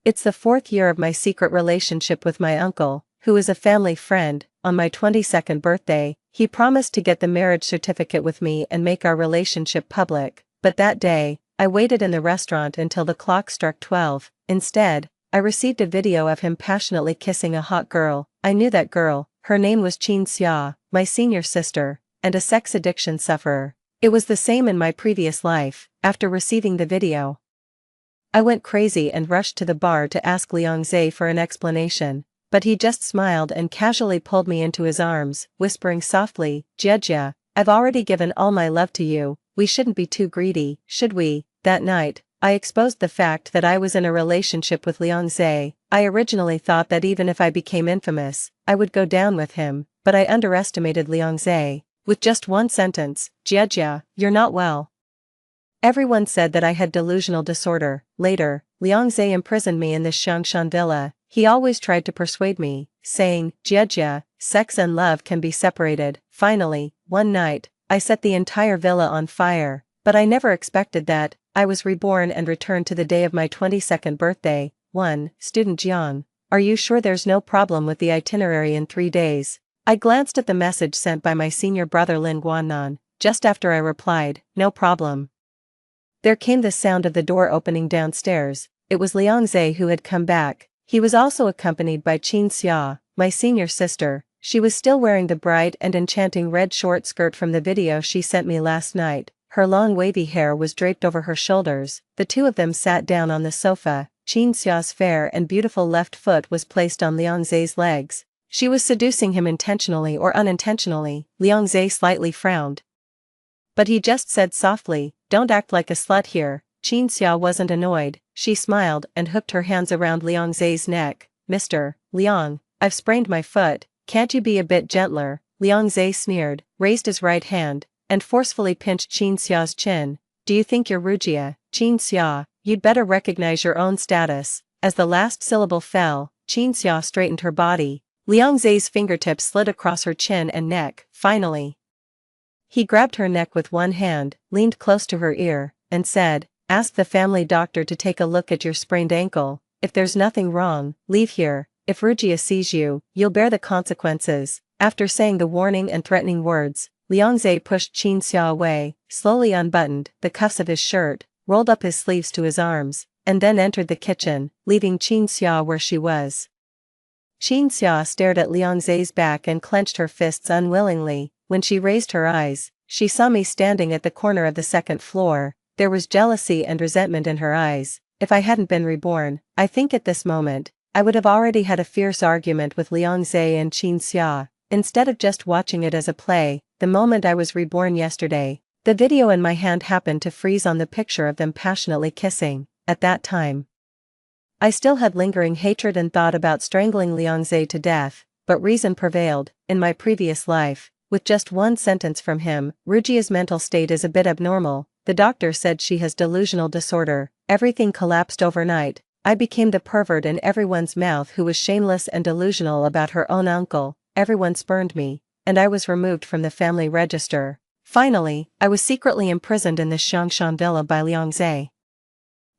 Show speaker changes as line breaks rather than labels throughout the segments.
It's the 4th year of my secret relationship with my uncle, who is a family friend. On my 22nd birthday, he promised to get the marriage certificate with me and make our relationship public, but that day, I waited in the restaurant until the clock struck 12. Instead, I received a video of him passionately kissing a hot girl. I knew that girl. Her name was Chin Xia, my senior sister, and a sex addiction sufferer. It was the same in my previous life. After receiving the video, I went crazy and rushed to the bar to ask Liang Zhe for an explanation, but he just smiled and casually pulled me into his arms, whispering softly, "Jia, I've already given all my love to you, we shouldn't be too greedy, should we?" That night, I exposed the fact that I was in a relationship with Liang Zhe. I originally thought that even if I became infamous, I would go down with him, but I underestimated Liang Zhe. With just one sentence, "Jia, you're not well." Everyone said that I had delusional disorder. Later, Liang Zhe imprisoned me in this Xiangshan villa. He always tried to persuade me, saying, "Jia, sex and love can be separated." Finally, one night, I set the entire villa on fire, but I never expected that. I was reborn and returned to the day of my 22nd birthday. 1. Student Jiang. Are you sure there's no problem with the itinerary in 3 days? I glanced at the message sent by my senior brother Lin Guannan. Just after I replied, "No problem," there came the sound of the door opening downstairs. It was Liang Zhe who had come back. He was also accompanied by Chin Xia, my senior sister. She was still wearing the bright and enchanting red short skirt from the video she sent me last night. Her long wavy hair was draped over her shoulders. The two of them sat down on the sofa. Chin Xia's fair and beautiful left foot was placed on Liang Zhe's legs. She was seducing him intentionally or unintentionally. Liang Zhe slightly frowned, but he just said softly, "Don't act like a slut here." Chin Xia wasn't annoyed. She smiled and hooked her hands around Liang Zhe's neck. "Mr. Liang, I've sprained my foot, can't you be a bit gentler?" Liang Zhe sneered, raised his right hand, and forcefully pinched Chin Xia's chin. "Do you think you're Rugia? Chin Xia, you'd better recognize your own status." As the last syllable fell, Chin Xia straightened her body. Liang Zhe's fingertips slid across her chin and neck. Finally, he grabbed her neck with one hand, leaned close to her ear, and said, "Ask the family doctor to take a look at your sprained ankle. If there's nothing wrong, leave here. If Rugia sees you, you'll bear the consequences." After saying the warning and threatening words, Liang Zhe pushed Chin Xia away, slowly unbuttoned the cuffs of his shirt, rolled up his sleeves to his arms, and then entered the kitchen, leaving Chin Xia where she was. Chin Xia stared at Liang Zhe's back and clenched her fists unwillingly. When she raised her eyes, she saw me standing at the corner of the 2nd floor. There was jealousy and resentment in her eyes. If I hadn't been reborn, I think at this moment, I would have already had a fierce argument with Liang Zhe and Chin Xia. Instead of just watching it as a play, the moment I was reborn yesterday, the video in my hand happened to freeze on the picture of them passionately kissing. At that time, I still had lingering hatred and thought about strangling Liang Zhe to death, but reason prevailed. In my previous life, with just one sentence from him, "Rugia's mental state is a bit abnormal. The doctor said she has delusional disorder." Everything collapsed overnight. I became the pervert in everyone's mouth who was shameless and delusional about her own uncle. Everyone spurned me, and I was removed from the family register. Finally, I was secretly imprisoned in the Xiangshan villa by Liang Zhe.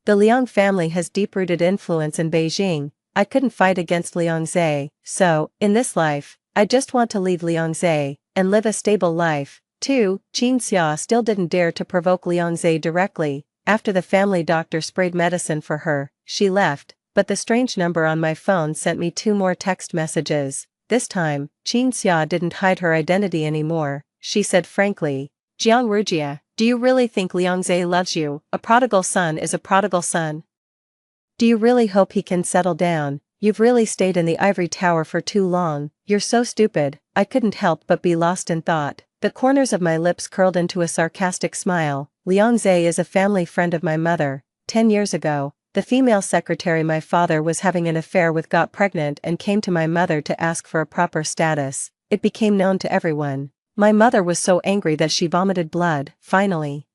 The Liang family has deep-rooted influence in Beijing. I couldn't fight against Liang Zhe, so, in this life, I just want to leave Liang Zhe and live a stable life. 2. Chin Xia still didn't dare to provoke Liang Zhe directly. After the family doctor sprayed medicine for her, she left, but the strange number on my phone sent me 2 more text messages. This time, Chin Xia didn't hide her identity anymore. She said frankly, "Jiang Rugia, do you really think Liang Zhe loves you? A prodigal son is a prodigal son. Do you really hope he can settle down? You've really stayed in the ivory tower for too long. You're so stupid." I couldn't help but be lost in thought. The corners of my lips curled into a sarcastic smile. Liang Zhe is a family friend of my mother. 10 years ago, the female secretary my father was having an affair with got pregnant and came to my mother to ask for a proper status. It became known to everyone. My mother was so angry that she vomited blood. Finally,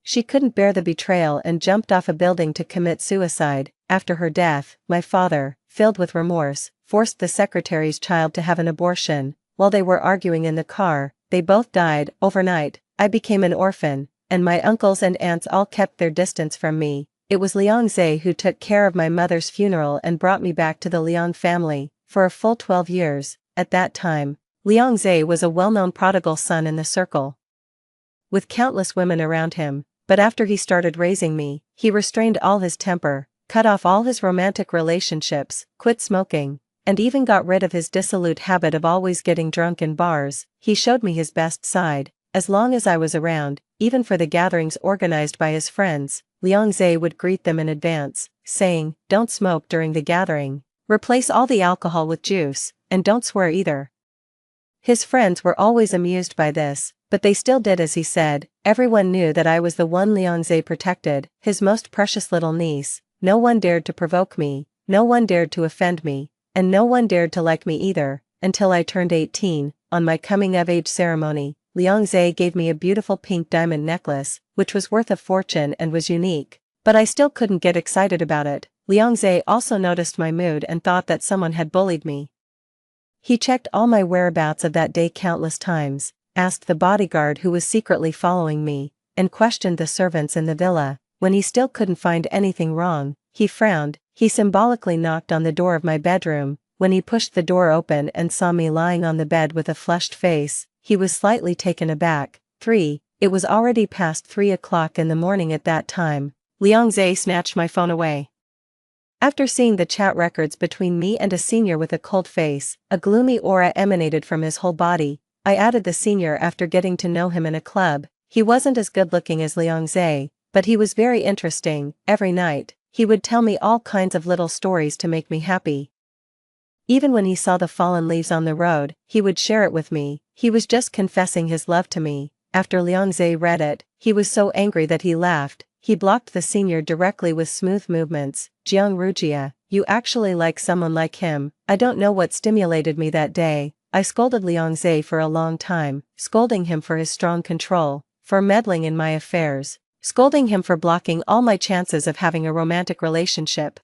she couldn't bear the betrayal and jumped off a building to commit suicide. After her death, my father, filled with remorse, forced the secretary's child to have an abortion. While they were arguing in the car, they both died. Overnight, I became an orphan, and my uncles and aunts all kept their distance from me. it was Liang Zhe who took care of my mother's funeral and brought me back to the Liang family, for a full 12 years. At that time, Liang Zhe was a well-known prodigal son in the circle, with countless women around him, but after he started raising me, he restrained all his temper, cut off all his romantic relationships, quit smoking, and even got rid of his dissolute habit of always getting drunk in bars. He showed me his best side. As long as I was around, even for the gatherings organized by his friends, Liang Zhe would greet them in advance, saying, "Don't smoke during the gathering, replace all the alcohol with juice, and don't swear either." His friends were always amused by this, but they still did as he said. Everyone knew that I was the one Liang Zhe protected, his most precious little niece. No one dared to provoke me, no one dared to offend me, and no one dared to like me either, until I turned 18, on my coming-of-age ceremony. Liang Zhe gave me a beautiful pink diamond necklace, which was worth a fortune and was unique, but I still couldn't get excited about it. Liang Zhe also noticed my mood and thought that someone had bullied me. He checked all my whereabouts of that day countless times, asked the bodyguard who was secretly following me, and questioned the servants in the villa. When he still couldn't find anything wrong, he frowned. He symbolically knocked on the door of my bedroom. When he pushed the door open and saw me lying on the bed with a flushed face, he was slightly taken aback. It was already past 3 o'clock in the morning at that time. Liang Zhe snatched my phone away. After seeing the chat records between me and a senior with a cold face, a gloomy aura emanated from his whole body. I added the senior after getting to know him in a club. He wasn't as good-looking as Liang Zhe, but he was very interesting. Every night, he would tell me all kinds of little stories to make me happy. Even when he saw the fallen leaves on the road, he would share it with me. He was just confessing his love to me. After Liang Zhe read it, he was so angry that he laughed. He blocked the senior directly with smooth movements. "Jiang Rugia, you actually like someone like him." I don't know what stimulated me that day. I scolded Liang Zhe for a long time, scolding him for his strong control, for meddling in my affairs, scolding him for blocking all my chances of having a romantic relationship.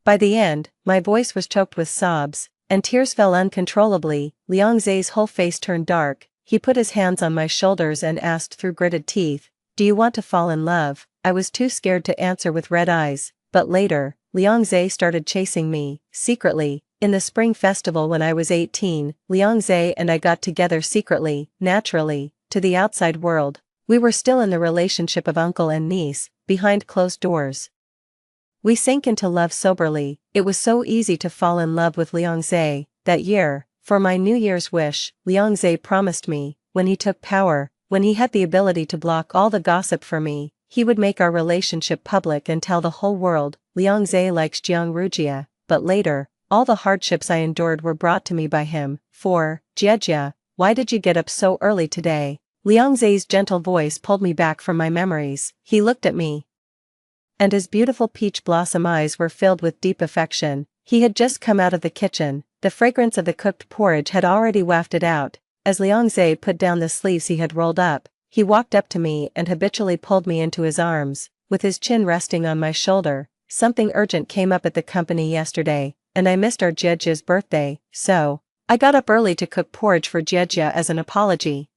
By the end, my voice was choked with sobs, and tears fell uncontrollably. Liang Zhe's whole face turned dark. He put his hands on my shoulders and asked through gritted teeth, "Do you want to fall in love?" I was too scared to answer with red eyes, but later, Liang Zhe started chasing me, secretly. In the spring festival when I was 18, Liang Zhe and I got together secretly, naturally, to the outside world. We were still in the relationship of uncle and niece, behind closed doors. We sank into love soberly. It was so easy to fall in love with Liang Zhe. That year, for my New Year's wish, Liang Zhe promised me, when he took power, when he had the ability to block all the gossip for me, he would make our relationship public and tell the whole world, "Liang Zhe likes Jiang Rugia." But later, all the hardships I endured were brought to me by him. Jiejia, why did you get up so early today? Liang Zhe's gentle voice pulled me back from my memories. He looked at me, and his beautiful peach blossom eyes were filled with deep affection. He had just come out of the kitchen. The fragrance of the cooked porridge had already wafted out. As Liang Zhe put down the sleeves he had rolled up, he walked up to me and habitually pulled me into his arms, with his chin resting on my shoulder. "Something urgent came up at the company yesterday, and I missed our Jiejia's birthday, so I got up early to cook porridge for Jiejia as an apology.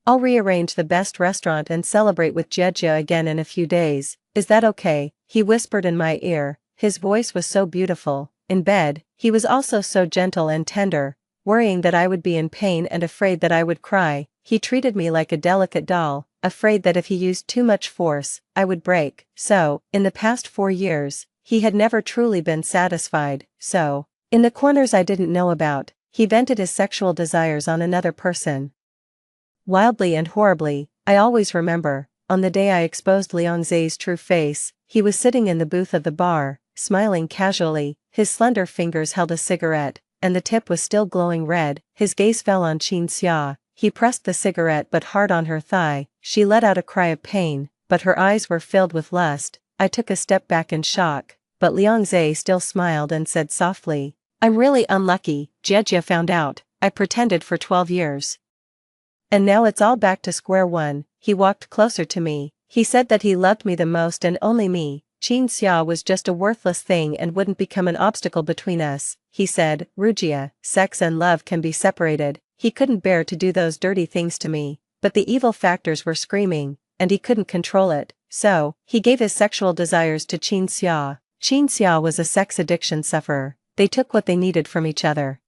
I'll rearrange the best restaurant and celebrate with Jiejia again in a few days. Is that okay?" He whispered in my ear. His voice was so beautiful. In bed, he was also so gentle and tender, worrying that I would be in pain and afraid that I would cry. He treated me like a delicate doll, afraid that if he used too much force, I would break. So, in the past 4 years, he had never truly been satisfied. So, in the corners I didn't know about, he vented his sexual desires on another person. Wildly and horribly. I always remember, on the day I exposed Liang Zhe's true face, he was sitting in the booth of the bar, smiling casually. His slender fingers held a cigarette, and the tip was still glowing red. His gaze fell on Qin Xia. He pressed the cigarette but hard on her thigh. She let out a cry of pain, but her eyes were filled with lust. I took a step back in shock, but Liang Zhe still smiled and said softly, "I'm really unlucky. Jiejia found out. I pretended for 12 years. And now it's all back to square one." He walked closer to me. He said that he loved me the most and only me. Qin Xia was just a worthless thing and wouldn't become an obstacle between us. He said, "Rugia, sex and love can be separated." He couldn't bear to do those dirty things to me, but the evil factors were screaming, and he couldn't control it. So, he gave his sexual desires to Qin Xia. Qin Xia was a sex addiction sufferer. They took what they needed from each other.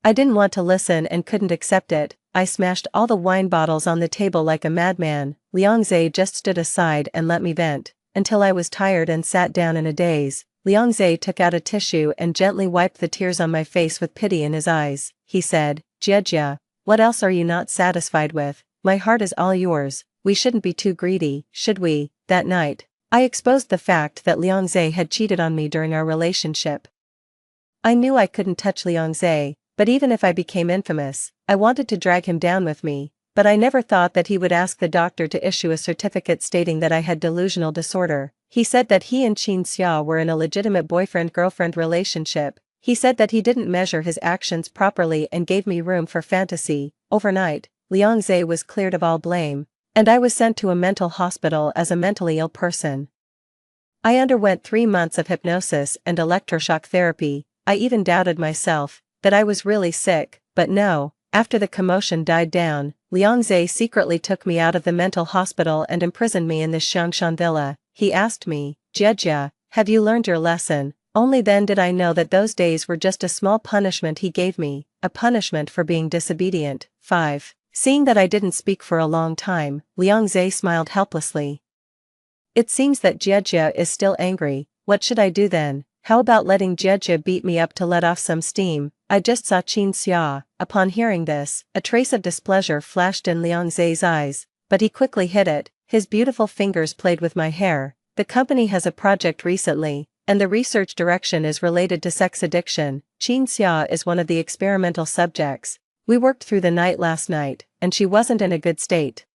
I didn't want to listen and couldn't accept it. I smashed all the wine bottles on the table like a madman. Liangze just stood aside and let me vent, until I was tired and sat down in a daze. Liangze took out a tissue and gently wiped the tears on my face with pity in his eyes. He said, "Jiejia, what else are you not satisfied with? My heart is all yours. We shouldn't be too greedy, should we?" That night, I exposed the fact that Liangze had cheated on me during our relationship. I knew I couldn't touch Liangze, but even if I became infamous, I wanted to drag him down with me, but I never thought that he would ask the doctor to issue a certificate stating that I had delusional disorder. He said that he and Qin Xia were in a legitimate boyfriend-girlfriend relationship. He said that he didn't measure his actions properly and gave me room for fantasy. Overnight, Liangze was cleared of all blame, and I was sent to a mental hospital as a mentally ill person. I underwent 3 months of hypnosis and electroshock therapy. I even doubted myself, that I was really sick, but no. After the commotion died down, Liangze secretly took me out of the mental hospital and imprisoned me in the Xiangshan villa. He asked me, "Jiejia, have you learned your lesson?" Only then did I know that those days were just a small punishment he gave me, a punishment for being disobedient. 5. Seeing that I didn't speak for a long time, Liangze smiled helplessly. "It seems that Jiejia is still angry. What should I do then? How about letting Jiejia beat me up to let off some steam?" I just saw Qin Xia. Upon hearing this, a trace of displeasure flashed in Liangze's eyes, but he quickly hid it. His beautiful fingers played with my hair. "The company has a project recently, and the research direction is related to sex addiction. Qin Xia is one of the experimental subjects. We worked through the night last night, and she wasn't in a good state.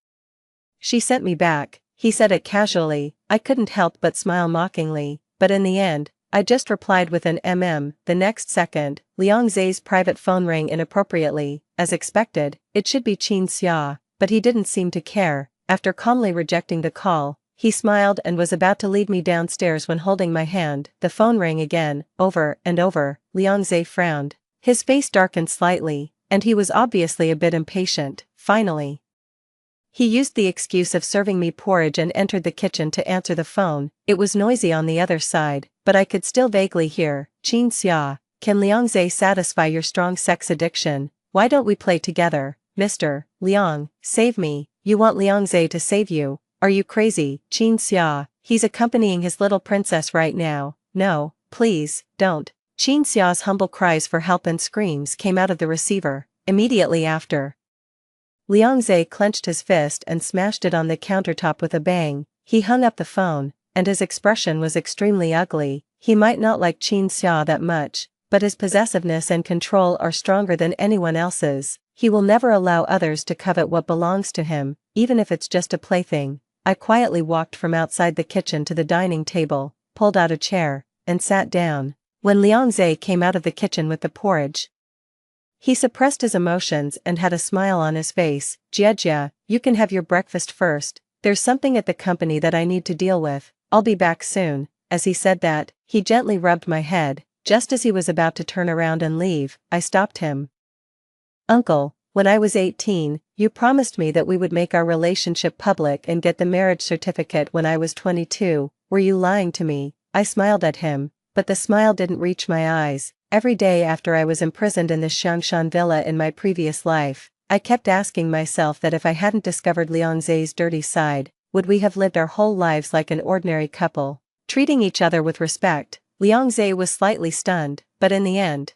She sent me back." He said it casually. I couldn't help but smile mockingly, but in the end, I just replied with an The next second, Liangze's private phone rang inappropriately. As expected, it should be Qin Xia, but he didn't seem to care. After calmly rejecting the call, he smiled and was about to lead me downstairs when holding my hand. The phone rang again, over and over. Liangze frowned. His face darkened slightly, and he was obviously a bit impatient. Finally, he used the excuse of serving me porridge and entered the kitchen to answer the phone. It was noisy on the other side, but I could still vaguely hear, "Qin Xia, can Liangze satisfy your strong sex addiction? Why don't we play together? Mr. Liang, save me. You want Liangze to save you? Are you crazy? Qin Xia, he's accompanying his little princess right now. No, please, don't." Qin Xia's humble cries for help and screams came out of the receiver. Immediately after, Liangze clenched his fist and smashed it on the countertop with a bang. He hung up the phone, and his expression was extremely ugly. He might not like Qin Xia that much, but his possessiveness and control are stronger than anyone else's. He will never allow others to covet what belongs to him, even if it's just a plaything. I quietly walked from outside the kitchen to the dining table, pulled out a chair, and sat down. When Liangze came out of the kitchen with the porridge, he suppressed his emotions and had a smile on his face. "Jiejia, you can have your breakfast first. There's something at the company that I need to deal with. I'll be back soon." As he said that, he gently rubbed my head. Just as he was about to turn around and leave, I stopped him. "Uncle, when I was 18, you promised me that we would make our relationship public and get the marriage certificate when I was 22. Were you lying to me?" I smiled at him, but the smile didn't reach my eyes. Every day after I was imprisoned in the Xiangshan villa in my previous life, I kept asking myself that if I hadn't discovered Liangze's dirty side, would we have lived our whole lives like an ordinary couple, treating each other with respect. Liangze was slightly stunned, but in the end,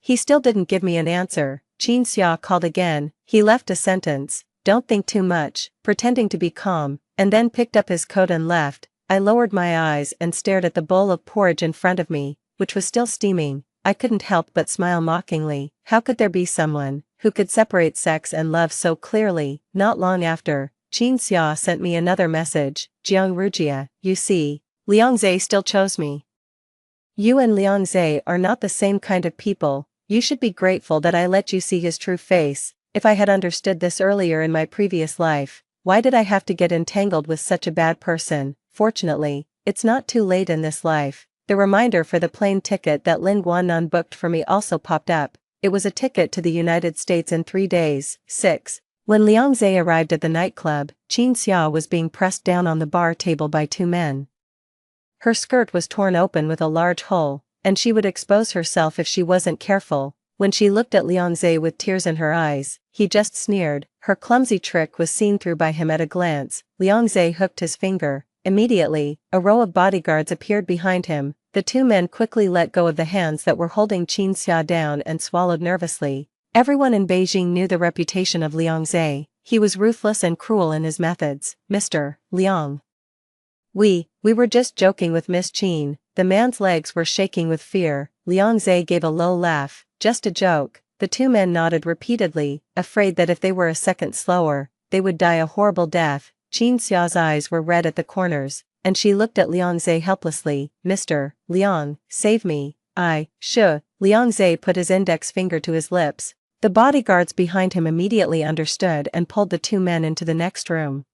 he still didn't give me an answer. Qin Xia called again. He left a sentence, "Don't think too much," pretending to be calm, and then picked up his coat and left. I lowered my eyes and stared at the bowl of porridge in front of me, which was still steaming. I couldn't help but smile mockingly. How could there be someone who could separate sex and love so clearly? Not long after, Qin Xia sent me another message. "Jiang Rujia, you see, Liangze still chose me. You and Liangze are not the same kind of people. You should be grateful that I let you see his true face. If I had understood this earlier in my previous life, why did I have to get entangled with such a bad person? Fortunately, it's not too late in this life." The reminder for the plane ticket that Lin Guanan booked for me also popped up. It was a ticket to the United States in 3 days. 6. When Liang Zhe arrived at the nightclub, Qin Xia was being pressed down on the bar table by two men. Her skirt was torn open with a large hole, and she would expose herself if she wasn't careful. When she looked at Liang Zhe with tears in her eyes, he just sneered. Her clumsy trick was seen through by him at a glance. Liang Zhe hooked his finger. Immediately, a row of bodyguards appeared behind him. The two men quickly let go of the hands that were holding Qin Xia down and swallowed nervously. Everyone in Beijing knew the reputation of Liang Zhe. He was ruthless and cruel in his methods. Mr. Liang. We were just joking with Miss Qin. The man's legs were shaking with fear. Liang Zhe gave a low laugh. Just a joke. The two men nodded repeatedly, afraid that if they were a second slower, they would die a horrible death. Qin Xia's eyes were red at the corners, and she looked at Liang Zhe helplessly. Mr. Liang, save me. Liang Zhe put his index finger to his lips. The bodyguards behind him immediately understood and pulled the two men into the next room.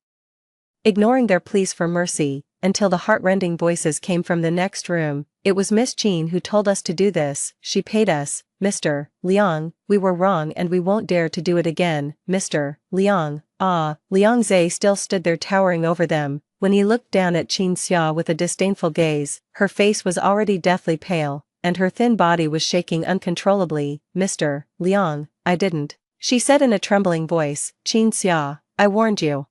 Ignoring their pleas for mercy, until the heartrending voices came from the next room. It was Miss Qin who told us to do this. She paid us. Mr. Liang, we were wrong and we won't dare to do it again. Mr. Liang. Liang Zhe still stood there towering over them. When he looked down at Qin Xia with a disdainful gaze, her face was already deathly pale, and her thin body was shaking uncontrollably. Mr. Liang, I didn't. She said in a trembling voice. Qin Xia, I warned you.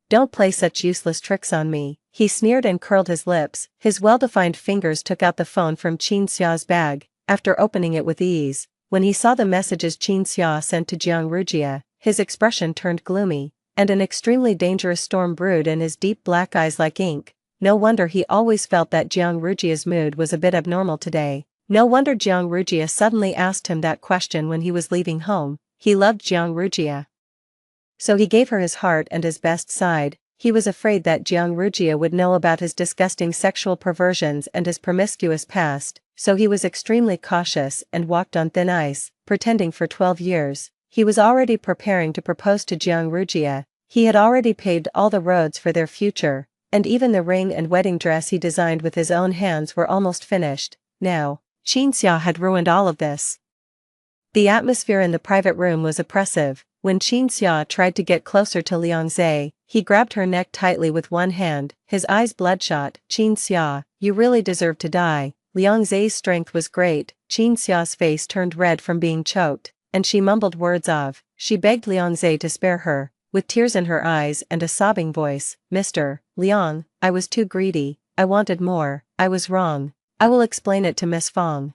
Don't play such useless tricks on me. He sneered and curled his lips. His well-defined fingers took out the phone from Qin Xia's bag. After opening it with ease, when he saw the messages Qin Xia sent to Jiang Rujia, his expression turned gloomy, and an extremely dangerous storm brewed in his deep black eyes like ink. No wonder he always felt that Jiang Rujia's mood was a bit abnormal today. No wonder Jiang Rujia suddenly asked him that question when he was leaving home. He loved Jiang Rujia. So he gave her his heart and his best side. He was afraid that Jiang Rujia would know about his disgusting sexual perversions and his promiscuous past, so he was extremely cautious and walked on thin ice, pretending for 12 years. He was already preparing to propose to Jiang Rujia. He had already paved all the roads for their future, and even the ring and wedding dress he designed with his own hands were almost finished. Now, Qin Xia had ruined all of this. The atmosphere in the private room was oppressive. When Qin Xia tried to get closer to Liang Zhe, he grabbed her neck tightly with one hand, his eyes bloodshot. Qin Xia, you really deserve to die. Liang Zhe's strength was great. Qin Xia's face turned red from being choked, and she mumbled words of. She begged Liang Zhe to spare her, with tears in her eyes and a sobbing voice. Mr. Liang, I was too greedy. I wanted more. I was wrong. I will explain it to Miss Fong.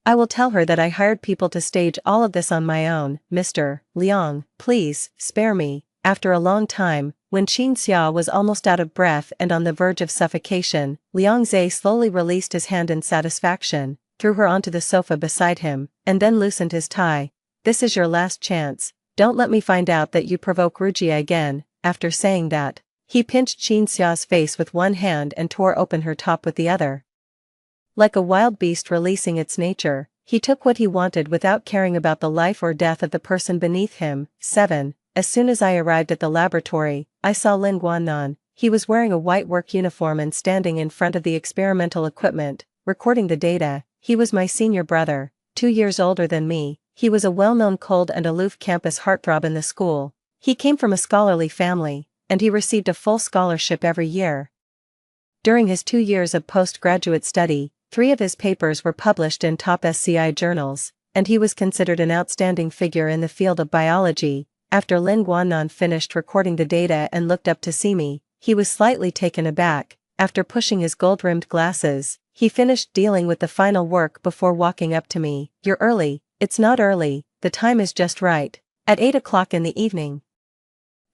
I will tell her that I hired people to stage all of this on my own. Mr. Liang, please, spare me. After a long time, when Qin Xia was almost out of breath and on the verge of suffocation, Liang Zhe slowly released his hand in satisfaction, threw her onto the sofa beside him, and then loosened his tie. This is your last chance. Don't let me find out that you provoke Rujia again. After saying that, he pinched Qin Xia's face with one hand and tore open her top with the other. Like a wild beast releasing its nature, he took what he wanted without caring about the life or death of the person beneath him. 7. As soon as I arrived at the laboratory, I saw Lin Guannan. He was wearing a white work uniform and standing in front of the experimental equipment, recording the data. He was my senior brother, 2 years older than me. He was a well-known cold and aloof campus heartthrob in the school. He came from a scholarly family, and he received a full scholarship every year. During his 2 years of postgraduate study, 3 of his papers were published in top SCI journals, and he was considered an outstanding figure in the field of biology. After Lin Guannan finished recording the data and looked up to see me, he was slightly taken aback. After pushing his gold-rimmed glasses, he finished dealing with the final work before walking up to me. You're early. It's not early, the time is just right. At 8 o'clock in the evening.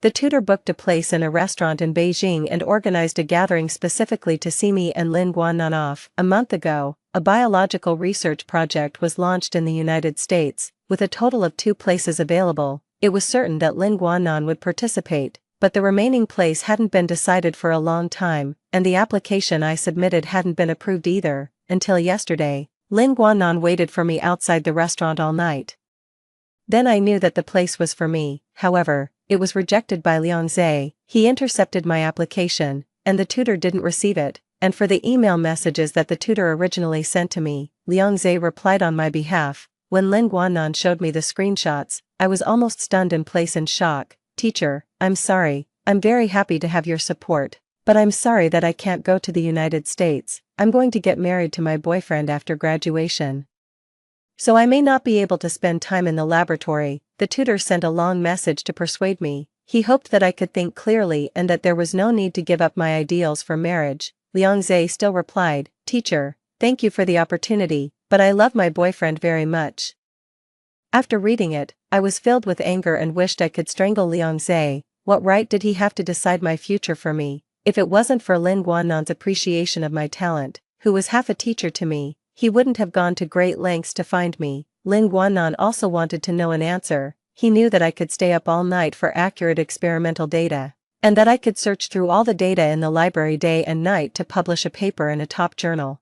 The tutor booked a place in a restaurant in Beijing and organized a gathering specifically to see me and Lin Guannan off. A month ago, a biological research project was launched in the United States, with a total of 2 places available. It was certain that Lin Guannan would participate, but the remaining place hadn't been decided for a long time, and the application I submitted hadn't been approved either, until yesterday. Lin Guannan waited for me outside the restaurant all night. Then I knew that the place was for me. However, it was rejected by Liang Zhe. He intercepted my application, and the tutor didn't receive it, and for the email messages that the tutor originally sent to me, Liang Zhe replied on my behalf. When Lin Guanan showed me the screenshots, I was almost stunned in place in shock. Teacher, I'm sorry, I'm very happy to have your support, but I'm sorry that I can't go to the United States. I'm going to get married to my boyfriend after graduation. So I may not be able to spend time in the laboratory. The tutor sent a long message to persuade me. He hoped that I could think clearly and that there was no need to give up my ideals for marriage. Liang Zhe still replied, Teacher, thank you for the opportunity, but I love my boyfriend very much. After reading it, I was filled with anger and wished I could strangle Liang Zhe. What right did he have to decide my future for me? If it wasn't for Lin Guanan's appreciation of my talent, who was half a teacher to me, he wouldn't have gone to great lengths to find me. Lin Guanan also wanted to know an answer. He knew that I could stay up all night for accurate experimental data, and that I could search through all the data in the library day and night to publish a paper in a top journal.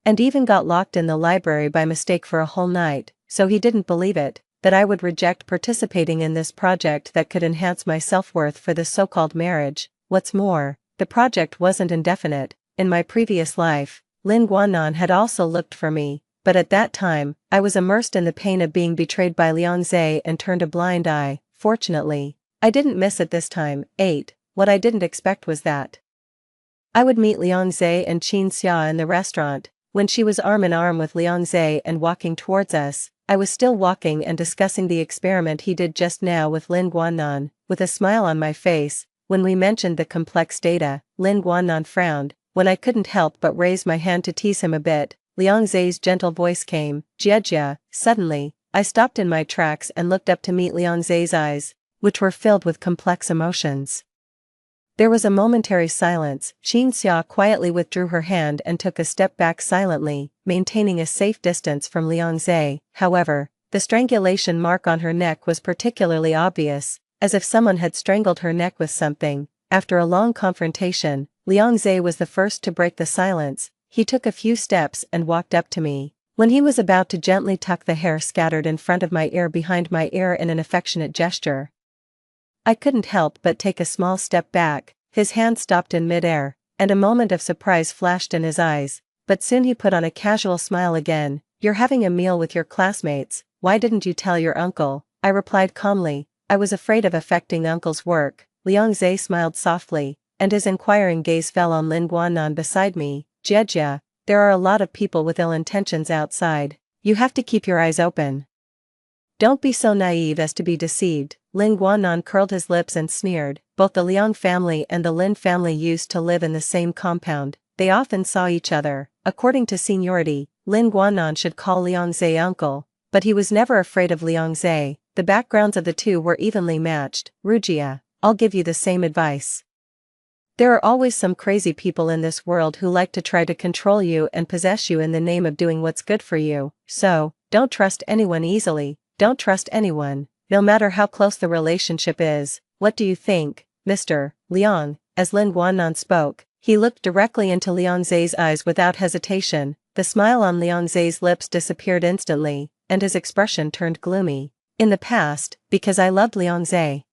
And even got locked in the library by mistake for a whole night, so he didn't believe it, that I would reject participating in this project that could enhance my self-worth for this so-called marriage. What's more, the project wasn't indefinite. In my previous life, Lin Guanan had also looked for me, but at that time, I was immersed in the pain of being betrayed by Liang Zhe and turned a blind eye. Fortunately, I didn't miss it this time. 8. What I didn't expect was that I would meet Liang Zhe and Qin Xia in the restaurant. When she was arm in arm with Liang Zhe and walking towards us, I was still walking and discussing the experiment he did just now with Lin Guanan, with a smile on my face. When we mentioned the complex data, Lin Guanan frowned. When I couldn't help but raise my hand to tease him a bit, Liang Zhe's gentle voice came, Jia. Suddenly, I stopped in my tracks and looked up to meet Liang Zhe's eyes, which were filled with complex emotions. There was a momentary silence. Qin Xia quietly withdrew her hand and took a step back silently, maintaining a safe distance from Liang Zhe. However, the strangulation mark on her neck was particularly obvious, as if someone had strangled her neck with something. After a long confrontation, Liang Zhe was the first to break the silence. He took a few steps and walked up to me. When he was about to gently tuck the hair scattered in front of my ear behind my ear in an affectionate gesture, I couldn't help but take a small step back. His hand stopped in midair, and a moment of surprise flashed in his eyes, but soon he put on a casual smile again. You're having a meal with your classmates, why didn't you tell your uncle? I replied calmly, I was afraid of affecting uncle's work. Liang Zhe smiled softly, and his inquiring gaze fell on Lin Guanan beside me. Jia, there are a lot of people with ill intentions outside. You have to keep your eyes open. Don't be so naive as to be deceived. Lin Guanan curled his lips and sneered. Both the Liang family and the Lin family used to live in the same compound. They often saw each other. According to seniority, Lin Guanan should call Liang Zhe uncle, but he was never afraid of Liang Zhe. The backgrounds of the two were evenly matched. Rugia, I'll give you the same advice. There are always some crazy people in this world who like to try to control you and possess you in the name of doing what's good for you. So, don't trust anyone easily. Don't trust anyone, no matter how close the relationship is. What do you think, Mr. Liang? As Lin Guanan spoke, he looked directly into Liang Zhe's eyes without hesitation. The smile on Liang Zhe's lips disappeared instantly, and his expression turned gloomy. In the past, because I loved Liang Zhe,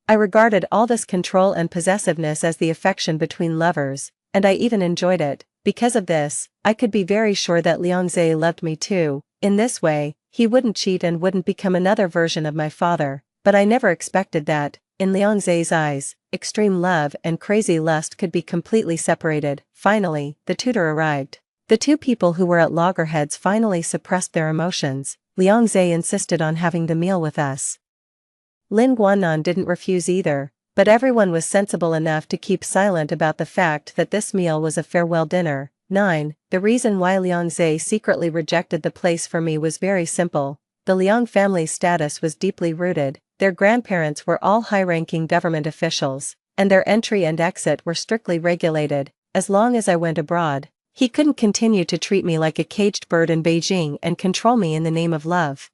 I regarded all this control and possessiveness as the affection between lovers, and I even enjoyed it. Because of this, I could be very sure that Liang Zhe loved me too. In this way, he wouldn't cheat and wouldn't become another version of my father. But I never expected that, in Liang Zhe's eyes, extreme love and crazy lust could be completely separated. Finally, the tutor arrived. The two people who were at loggerheads finally suppressed their emotions. Liang Zhe insisted on having the meal with us. Lin Guanan didn't refuse either, but everyone was sensible enough to keep silent about the fact that this meal was a farewell dinner. 9. The reason why Liang Zhe secretly rejected the place for me was very simple. The Liang family's status was deeply rooted. Their grandparents were all high-ranking government officials, and their entry and exit were strictly regulated. As long as I went abroad, he couldn't continue to treat me like a caged bird in Beijing and control me in the name of love.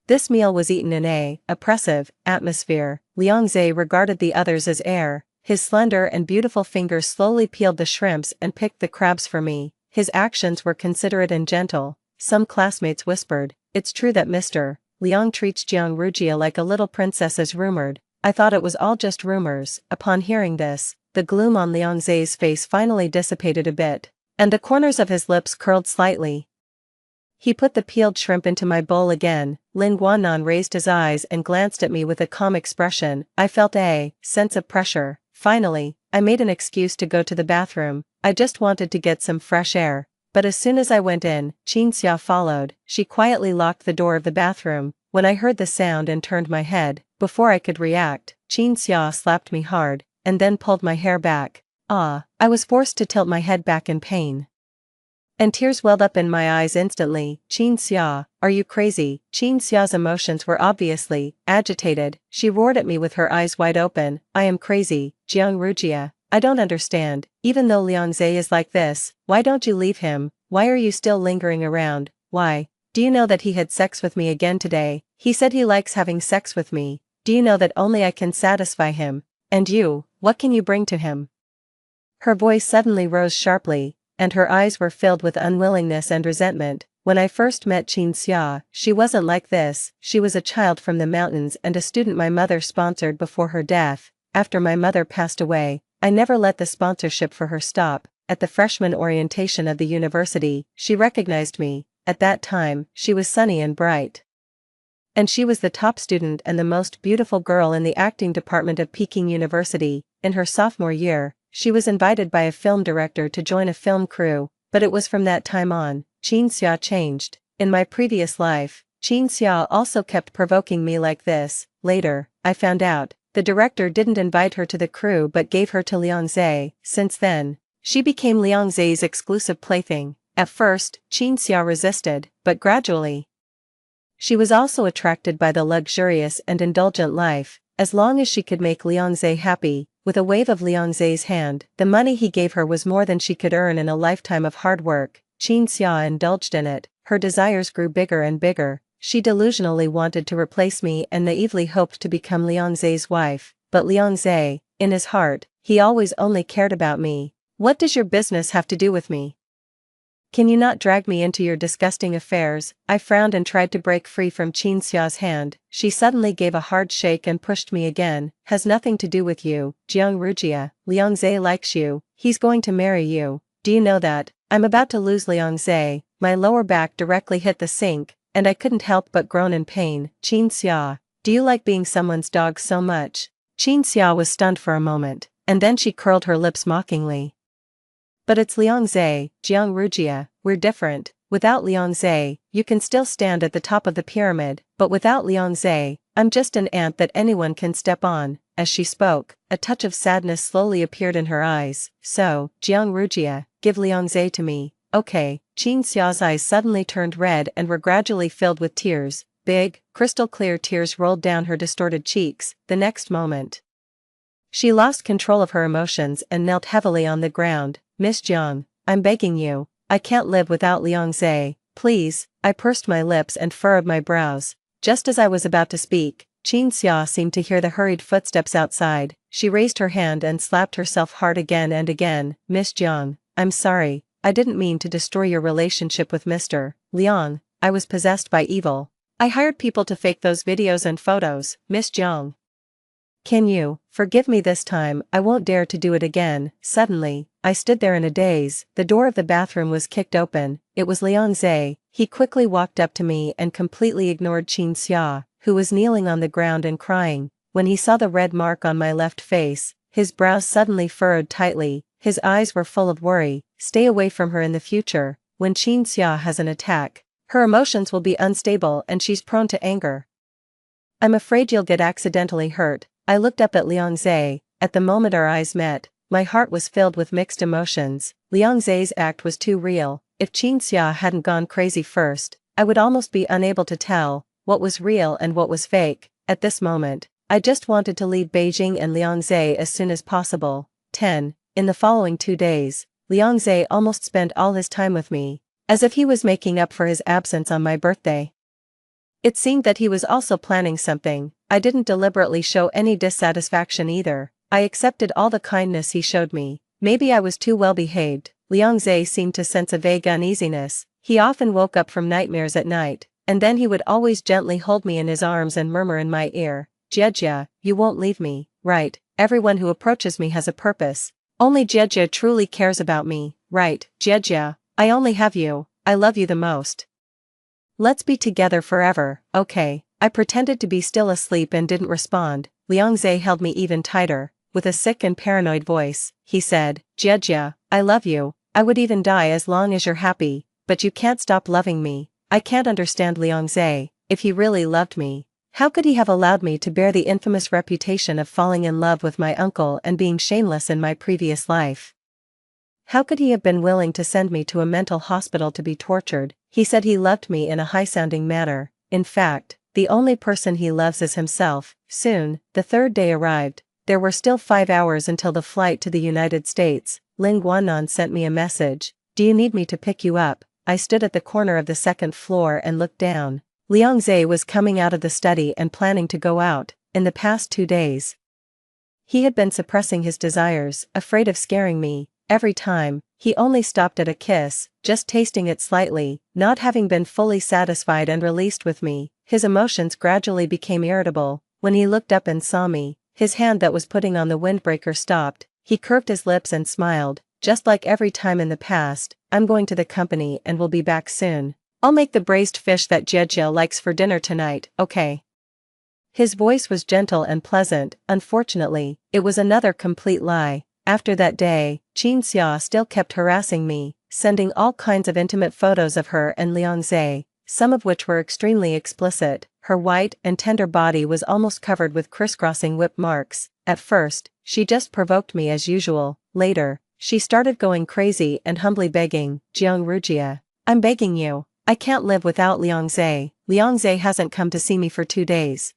This meal was eaten in an oppressive atmosphere. Liang Zhe regarded the others as air. His slender and beautiful fingers slowly peeled the shrimps and picked the crabs for me. His actions were considerate and gentle. Some classmates whispered, "It's true that Mr. Liang treats Jiang Rugia like a little princess as rumored." I thought it was all just rumors. Upon hearing this, the gloom on Liang Zhe's face finally dissipated a bit, and the corners of his lips curled slightly. He put the peeled shrimp into my bowl again. Lin Guanan raised his eyes and glanced at me with a calm expression. I felt a sense of pressure. Finally, I made an excuse to go to the bathroom. I just wanted to get some fresh air. But as soon as I went in, Qinxia followed. She quietly locked the door of the bathroom. When I heard the sound and turned my head, before I could react, Qinxia slapped me hard, and then pulled my hair back. Ah, I was forced to tilt my head back in pain. And tears welled up in my eyes instantly. Qinxia, are you crazy? Qinxia's emotions were obviously agitated. She roared at me with her eyes wide open. I am crazy, Jiang Rujia. I don't understand. Even though Liangze is like this, why don't you leave him? Why are you still lingering around? Why? Do you know that he had sex with me again today? He said he likes having sex with me. Do you know that only I can satisfy him? And you, what can you bring to him? Her voice suddenly rose sharply, and her eyes were filled with unwillingness and resentment. When I first met Qinxia, she wasn't like this. She was a child from the mountains and a student my mother sponsored before her death. After my mother passed away, I never let the sponsorship for her stop. At the freshman orientation of the university, she recognized me. At that time, she was sunny and bright. And she was the top student and the most beautiful girl in the acting department of Peking University. In her sophomore year, she was invited by a film director to join a film crew, but it was from that time on, Qinxia changed. In my previous life, Qinxia also kept provoking me like this. Later, I found out, the director didn't invite her to the crew but gave her to Liangze. Since then, she became Liangze's exclusive plaything. At first, Qinxia resisted, but gradually, she was also attracted by the luxurious and indulgent life. As long as she could make Liangze happy, with a wave of Liangze's hand, the money he gave her was more than she could earn in a lifetime of hard work. Qinxia indulged in it. Her desires grew bigger and bigger. She delusionally wanted to replace me and naively hoped to become Liangze's wife. But Liangze, in his heart, he always only cared about me. What does your business have to do with me? Can you not drag me into your disgusting affairs? I frowned and tried to break free from Qinxia's hand. She suddenly gave a hard shake and pushed me again. Has nothing to do with you, Jiang Rujia. Liangze likes you. He's going to marry you. Do you know that? I'm about to lose Liangze. My lower back directly hit the sink, and I couldn't help but groan in pain. Qinxia, do you like being someone's dog so much? Qinxia was stunned for a moment, and then she curled her lips mockingly. But it's Liangze, Jiang Rujia, we're different. Without Liangze, you can still stand at the top of the pyramid, but without Liangze, I'm just an ant that anyone can step on. As she spoke, a touch of sadness slowly appeared in her eyes. So, Jiang Rujia, give Liangze to me. Okay. Qinxia's eyes suddenly turned red and were gradually filled with tears. Big, crystal clear tears rolled down her distorted cheeks. The next moment, she lost control of her emotions and knelt heavily on the ground. Miss Jiang, I'm begging you, I can't live without Liangze, please. I pursed my lips and furrowed my brows. Just as I was about to speak, Qinxia seemed to hear the hurried footsteps outside. She raised her hand and slapped herself hard again and again. Miss Jiang, I'm sorry, I didn't mean to destroy your relationship with Mr. Liang. I was possessed by evil. I hired people to fake those videos and photos. Miss Jiang, can you forgive me this time? I won't dare to do it again. Suddenly, I stood there in a daze. The door of the bathroom was kicked open. It was Liangze. He quickly walked up to me and completely ignored Qinxia, who was kneeling on the ground and crying. When he saw the red mark on my left face, his brows suddenly furrowed tightly. His eyes were full of worry. Stay away from her in the future. When Qinxia has an attack, her emotions will be unstable and she's prone to anger. I'm afraid you'll get accidentally hurt. I looked up at Liangze. At the moment our eyes met, my heart was filled with mixed emotions. Liangze's act was too real. If Qinxia hadn't gone crazy first, I would almost be unable to tell what was real and what was fake. At this moment, I just wanted to leave Beijing and Liangze as soon as possible. 10. In the following 2 days, Liangze almost spent all his time with me, as if he was making up for his absence on my birthday. It seemed that he was also planning something. I didn't deliberately show any dissatisfaction either. I accepted all the kindness he showed me. Maybe I was too well behaved. Liangze seemed to sense a vague uneasiness. He often woke up from nightmares at night, and then he would always gently hold me in his arms and murmur in my ear, Jiejia, you won't leave me, right? Everyone who approaches me has a purpose. Only Jiejia truly cares about me, right? Jiejia, I only have you. I love you the most. Let's be together forever, okay? I pretended to be still asleep and didn't respond. Liangze held me even tighter. With a sick and paranoid voice, he said, Jia, I love you. I would even die as long as you're happy, but you can't stop loving me. I can't understand Liangze. If he really loved me, how could he have allowed me to bear the infamous reputation of falling in love with my uncle and being shameless in my previous life? How could he have been willing to send me to a mental hospital to be tortured? He said he loved me in a high-sounding manner. In fact, the only person he loves is himself. Soon, the third day arrived. There were still 5 hours until the flight to the United States. Ling Guanan sent me a message. Do you need me to pick you up? I stood at the corner of the second floor and looked down. Liangze was coming out of the study and planning to go out. In the past 2 days, he had been suppressing his desires, afraid of scaring me. Every time, he only stopped at a kiss, just tasting it slightly, not having been fully satisfied and released with me. His emotions gradually became irritable. When he looked up and saw me, his hand that was putting on the windbreaker stopped. He curved his lips and smiled, just like every time in the past. I'm going to the company and will be back soon. I'll make the braised fish that Jia likes for dinner tonight, okay? His voice was gentle and pleasant. Unfortunately, it was another complete lie. After that day, Qin Xia still kept harassing me, sending all kinds of intimate photos of her and Liangze, some of which were extremely explicit. Her white and tender body was almost covered with crisscrossing whip marks. At first, she just provoked me as usual. Later, she started going crazy and humbly begging, Jiang Rujia, I'm begging you. I can't live without Liangze. Liangze hasn't come to see me for 2 days.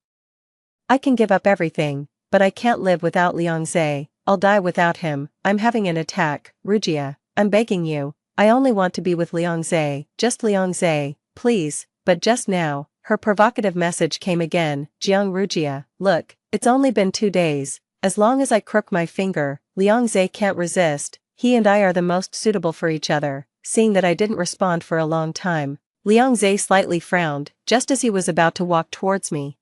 I can give up everything, but I can't live without Liangze. I'll die without him. I'm having an attack. Rujia, I'm begging you. I only want to be with Liangze, just Liangze, please. But just now, her provocative message came again. Jiang Rujia, look, it's only been 2 days. As long as I crook my finger, Liangze can't resist. He and I are the most suitable for each other. Seeing that I didn't respond for a long time, Liangze slightly frowned, just as he was about to walk towards me.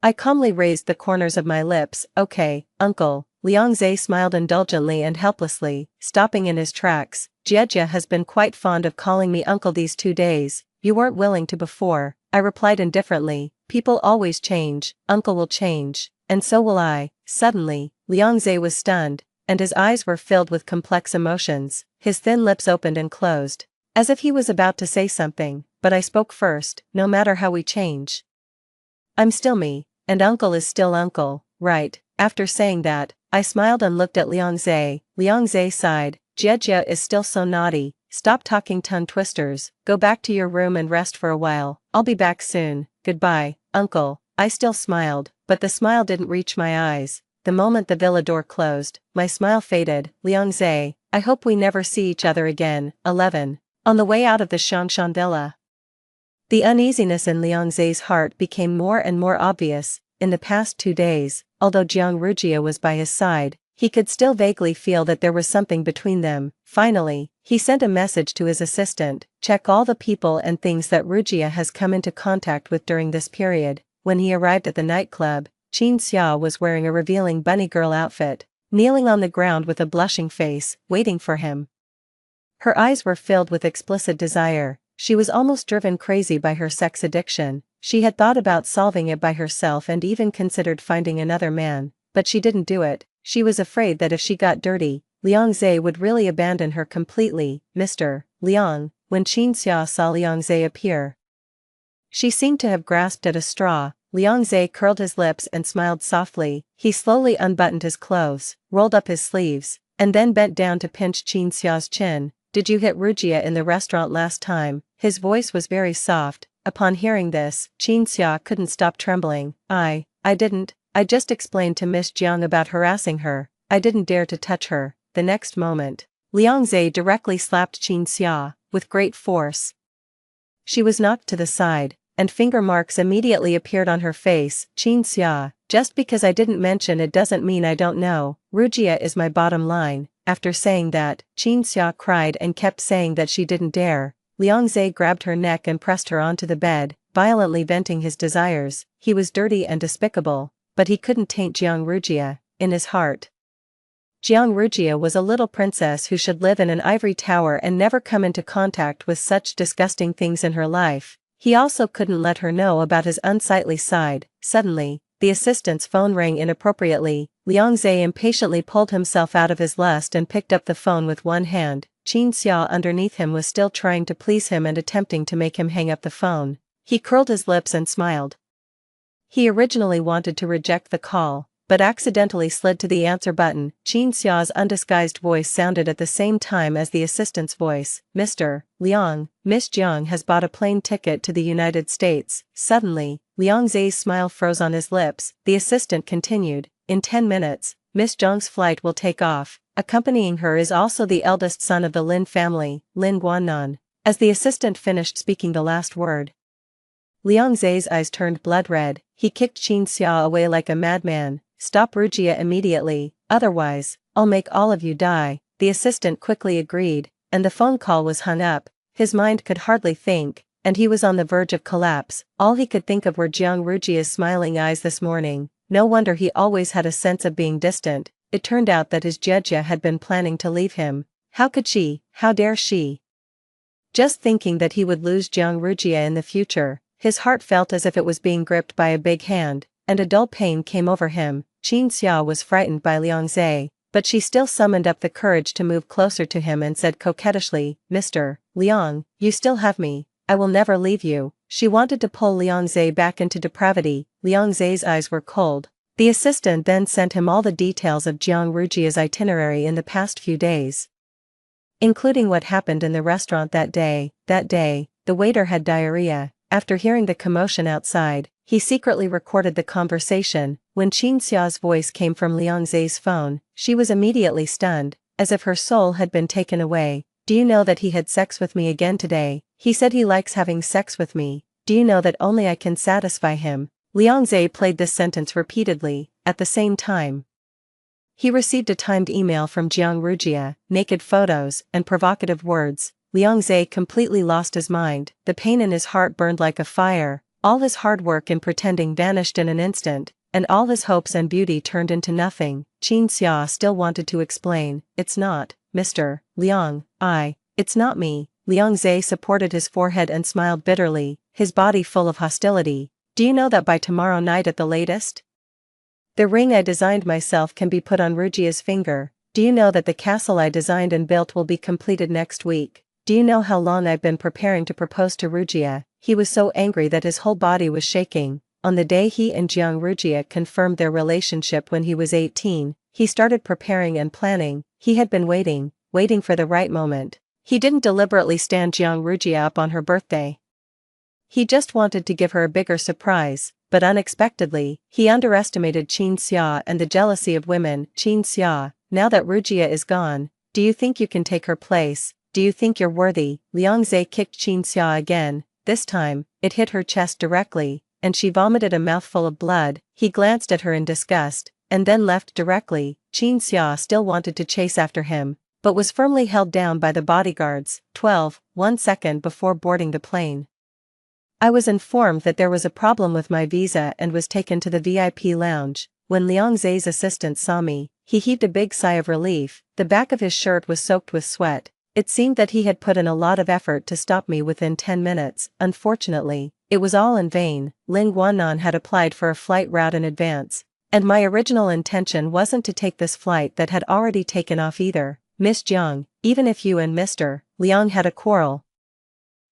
I calmly raised the corners of my lips. Okay, uncle. Liangze smiled indulgently and helplessly, stopping in his tracks. Jia has been quite fond of calling me uncle these 2 days. You weren't willing to before. I replied indifferently. People always change. Uncle will change. And so will I. Suddenly, Liangze was stunned, and his eyes were filled with complex emotions. His thin lips opened and closed, as if he was about to say something, but I spoke first. No matter how we change, I'm still me, and uncle is still uncle, right? After saying that, I smiled and looked at Liangze. Liangze sighed. Jia is still so naughty. Stop talking tongue twisters. Go back to your room and rest for a while. I'll be back soon. Goodbye, uncle. I still smiled, but the smile didn't reach my eyes. The moment the villa door closed, my smile faded. Liangze, I hope we never see each other again. 11. On the way out of the Shanshan villa, the uneasiness in Liangze's heart became more and more obvious. In the past 2 days, although Jiang Rujia was by his side, he could still vaguely feel that there was something between them. Finally, he sent a message to his assistant, check all the people and things that Rujia has come into contact with during this period. When he arrived at the nightclub, Qin Xia was wearing a revealing bunny girl outfit, kneeling on the ground with a blushing face, waiting for him. Her eyes were filled with explicit desire. She was almost driven crazy by her sex addiction. She had thought about solving it by herself and even considered finding another man, but she didn't do it. She was afraid that if she got dirty, Liangze would really abandon her completely. Mr. Liang, when Qin Xia saw Liangze appear, she seemed to have grasped at a straw. Liangze curled his lips and smiled softly. He slowly unbuttoned his clothes, rolled up his sleeves, and then bent down to pinch Qin Xia's chin. Did you hit Rujia in the restaurant last time? His voice was very soft. Upon hearing this, Qin Xia couldn't stop trembling. I didn't. I just explained to Miss Jiang about harassing her. I didn't dare to touch her. The next moment, Liangze directly slapped Qin Xia, with great force. She was knocked to the side, and finger marks immediately appeared on her face. Qin Xia, just because I didn't mention it doesn't mean I don't know. Rujia is my bottom line. After saying that, Qin Xia cried and kept saying that she didn't dare. Liangze grabbed her neck and pressed her onto the bed, violently venting his desires. He was dirty and despicable, but he couldn't taint Jiang Rujia. In his heart, Jiang Rujia was a little princess who should live in an ivory tower and never come into contact with such disgusting things in her life. He also couldn't let her know about his unsightly side. Suddenly, the assistant's phone rang inappropriately. Liang Zhe impatiently pulled himself out of his lust and picked up the phone with one hand. Qin Xia underneath him was still trying to please him and attempting to make him hang up the phone. He curled his lips and smiled. He originally wanted to reject the call, but accidentally slid to the answer button. Qin Xia's undisguised voice sounded at the same time as the assistant's voice. Mr. Liang, Miss Jiang has bought a plane ticket to the United States. Suddenly, Liang Zhe's smile froze on his lips. The assistant continued, in 10 minutes, Miss Jiang's flight will take off. Accompanying her is also the eldest son of the Lin family, Lin Guannan. As the assistant finished speaking the last word, Liang Zhe's eyes turned blood red. He kicked Qin Xia away like a madman. Stop Rugia immediately, otherwise, I'll make all of you die. The assistant quickly agreed, and the phone call was hung up. His mind could hardly think, and he was on the verge of collapse. All he could think of were Jiang Rujia's smiling eyes this morning. No wonder he always had a sense of being distant. It turned out that his Jejia had been planning to leave him. How could she? How dare she? Just thinking that he would lose Jiang Rugia in the future, his heart felt as if it was being gripped by a big hand, and a dull pain came over him. Qin Xia was frightened by Liang Zhe, but she still summoned up the courage to move closer to him and said coquettishly, Mr. Liang, you still have me, I will never leave you. She wanted to pull Liang Zhe back into depravity. Liang Zhe's eyes were cold. The assistant then sent him all the details of Jiang Rujia's itinerary in the past few days, including what happened in the restaurant that day. That day, the waiter had diarrhea. After hearing the commotion outside, he secretly recorded the conversation. When Qin Xia's voice came from Liang Zhe's phone, she was immediately stunned, as if her soul had been taken away. Do you know that he had sex with me again today? He said he likes having sex with me. Do you know that only I can satisfy him? Liang Zhe played this sentence repeatedly. At the same time, he received a timed email from Jiang Rugia, naked photos, and provocative words. Liang Zhe completely lost his mind. The pain in his heart burned like a fire. All his hard work in pretending vanished in an instant, and all his hopes and beauty turned into nothing. Qin Xia still wanted to explain. It's not, Mr. Liang, it's not me. Liang Zhe supported his forehead and smiled bitterly, his body full of hostility. Do you know that by tomorrow night at the latest, the ring I designed myself can be put on Rugia's finger? Do you know that the castle I designed and built will be completed next week? Do you know how long I've been preparing to propose to Rugia? He was so angry that his whole body was shaking. On the day he and Jiang Rugia confirmed their relationship when he was 18, he started preparing and planning. He had been waiting for the right moment. He didn't deliberately stand Jiang Rugia up on her birthday. He just wanted to give her a bigger surprise, but unexpectedly, he underestimated Qin Xia and the jealousy of women. Qin Xia, now that Rugia is gone, do you think you can take her place? Do you think you're worthy? Liang Zhe kicked Qin Xia again. This time, it hit her chest directly, and she vomited a mouthful of blood. He glanced at her in disgust, and then left directly. Qin Xia still wanted to chase after him, but was firmly held down by the bodyguards. 1 second before boarding the plane, I was informed that there was a problem with my visa and was taken to the VIP lounge. When Liang Zhe's assistant saw me, he heaved a big sigh of relief. The back of his shirt was soaked with sweat. It seemed that he had put in a lot of effort to stop me within 10 minutes. Unfortunately, it was all in vain. Lin Guannan had applied for a flight route in advance, and my original intention wasn't to take this flight that had already taken off either. Miss Jiang, even if you and Mr. Liang had a quarrel,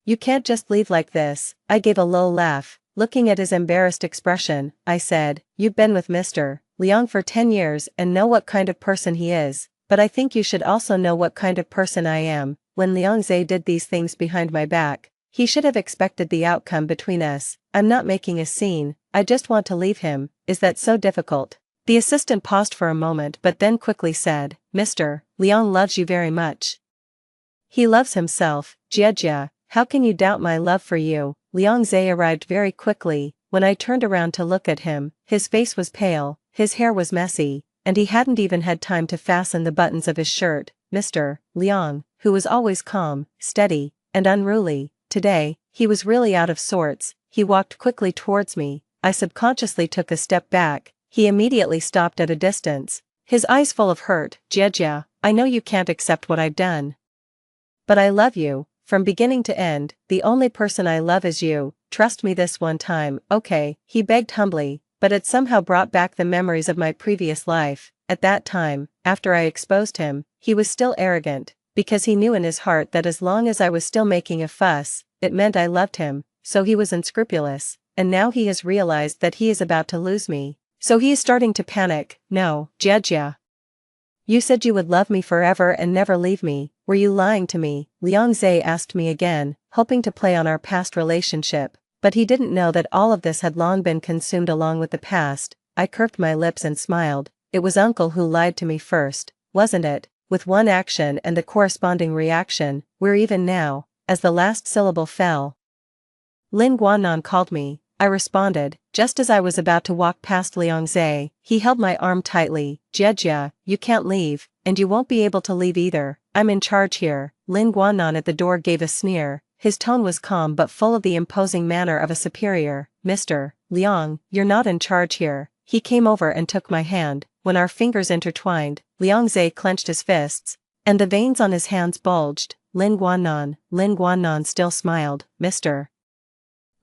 you can't just leave like this. I gave a low laugh. Looking at his embarrassed expression, I said, you've been with Mr. Liang for 10 years and know what kind of person he is, but I think you should also know what kind of person I am. When Liang Zhe did these things behind my back, he should have expected the outcome between us. I'm not making a scene, I just want to leave him. Is that so difficult? The assistant paused for a moment but then quickly said, Mr. Liang loves you very much. He loves himself. Jia, how can you doubt my love for you? Liang Zhe arrived very quickly. When I turned around to look at him, his face was pale, his hair was messy, and he hadn't even had time to fasten the buttons of his shirt. Mr. Liang, who was always calm, steady, and unruly, today, he was really out of sorts. He walked quickly towards me. I subconsciously took a step back. He immediately stopped at a distance, his eyes full of hurt. Jia, I know you can't accept what I've done, but I love you. From beginning to end, the only person I love is you, trust me this one time, okay," he begged humbly, but it somehow brought back the memories of my previous life. At that time, after I exposed him, he was still arrogant, because he knew in his heart that as long as I was still making a fuss, it meant I loved him, so he was unscrupulous, and now he has realized that he is about to lose me. So he is starting to panic. "No, Jia. You said you would love me forever and never leave me, were you lying to me?" Liang Zhe asked me again, hoping to play on our past relationship, but he didn't know that all of this had long been consumed along with the past. I curved my lips and smiled. It was uncle who lied to me first, wasn't it? With one action and the corresponding reaction, we're even now. As the last syllable fell, Lin Guanan called me. I responded, just as I was about to walk past Liang Zhe. He held my arm tightly. "Jia, you can't leave, and you won't be able to leave either. I'm in charge here." Lin Guanan at the door gave a sneer. His tone was calm but full of the imposing manner of a superior. "Mr. Liang, you're not in charge here." He came over and took my hand. When our fingers intertwined, Liang Zhe clenched his fists, and the veins on his hands bulged. Lin Guanan still smiled. "Mr.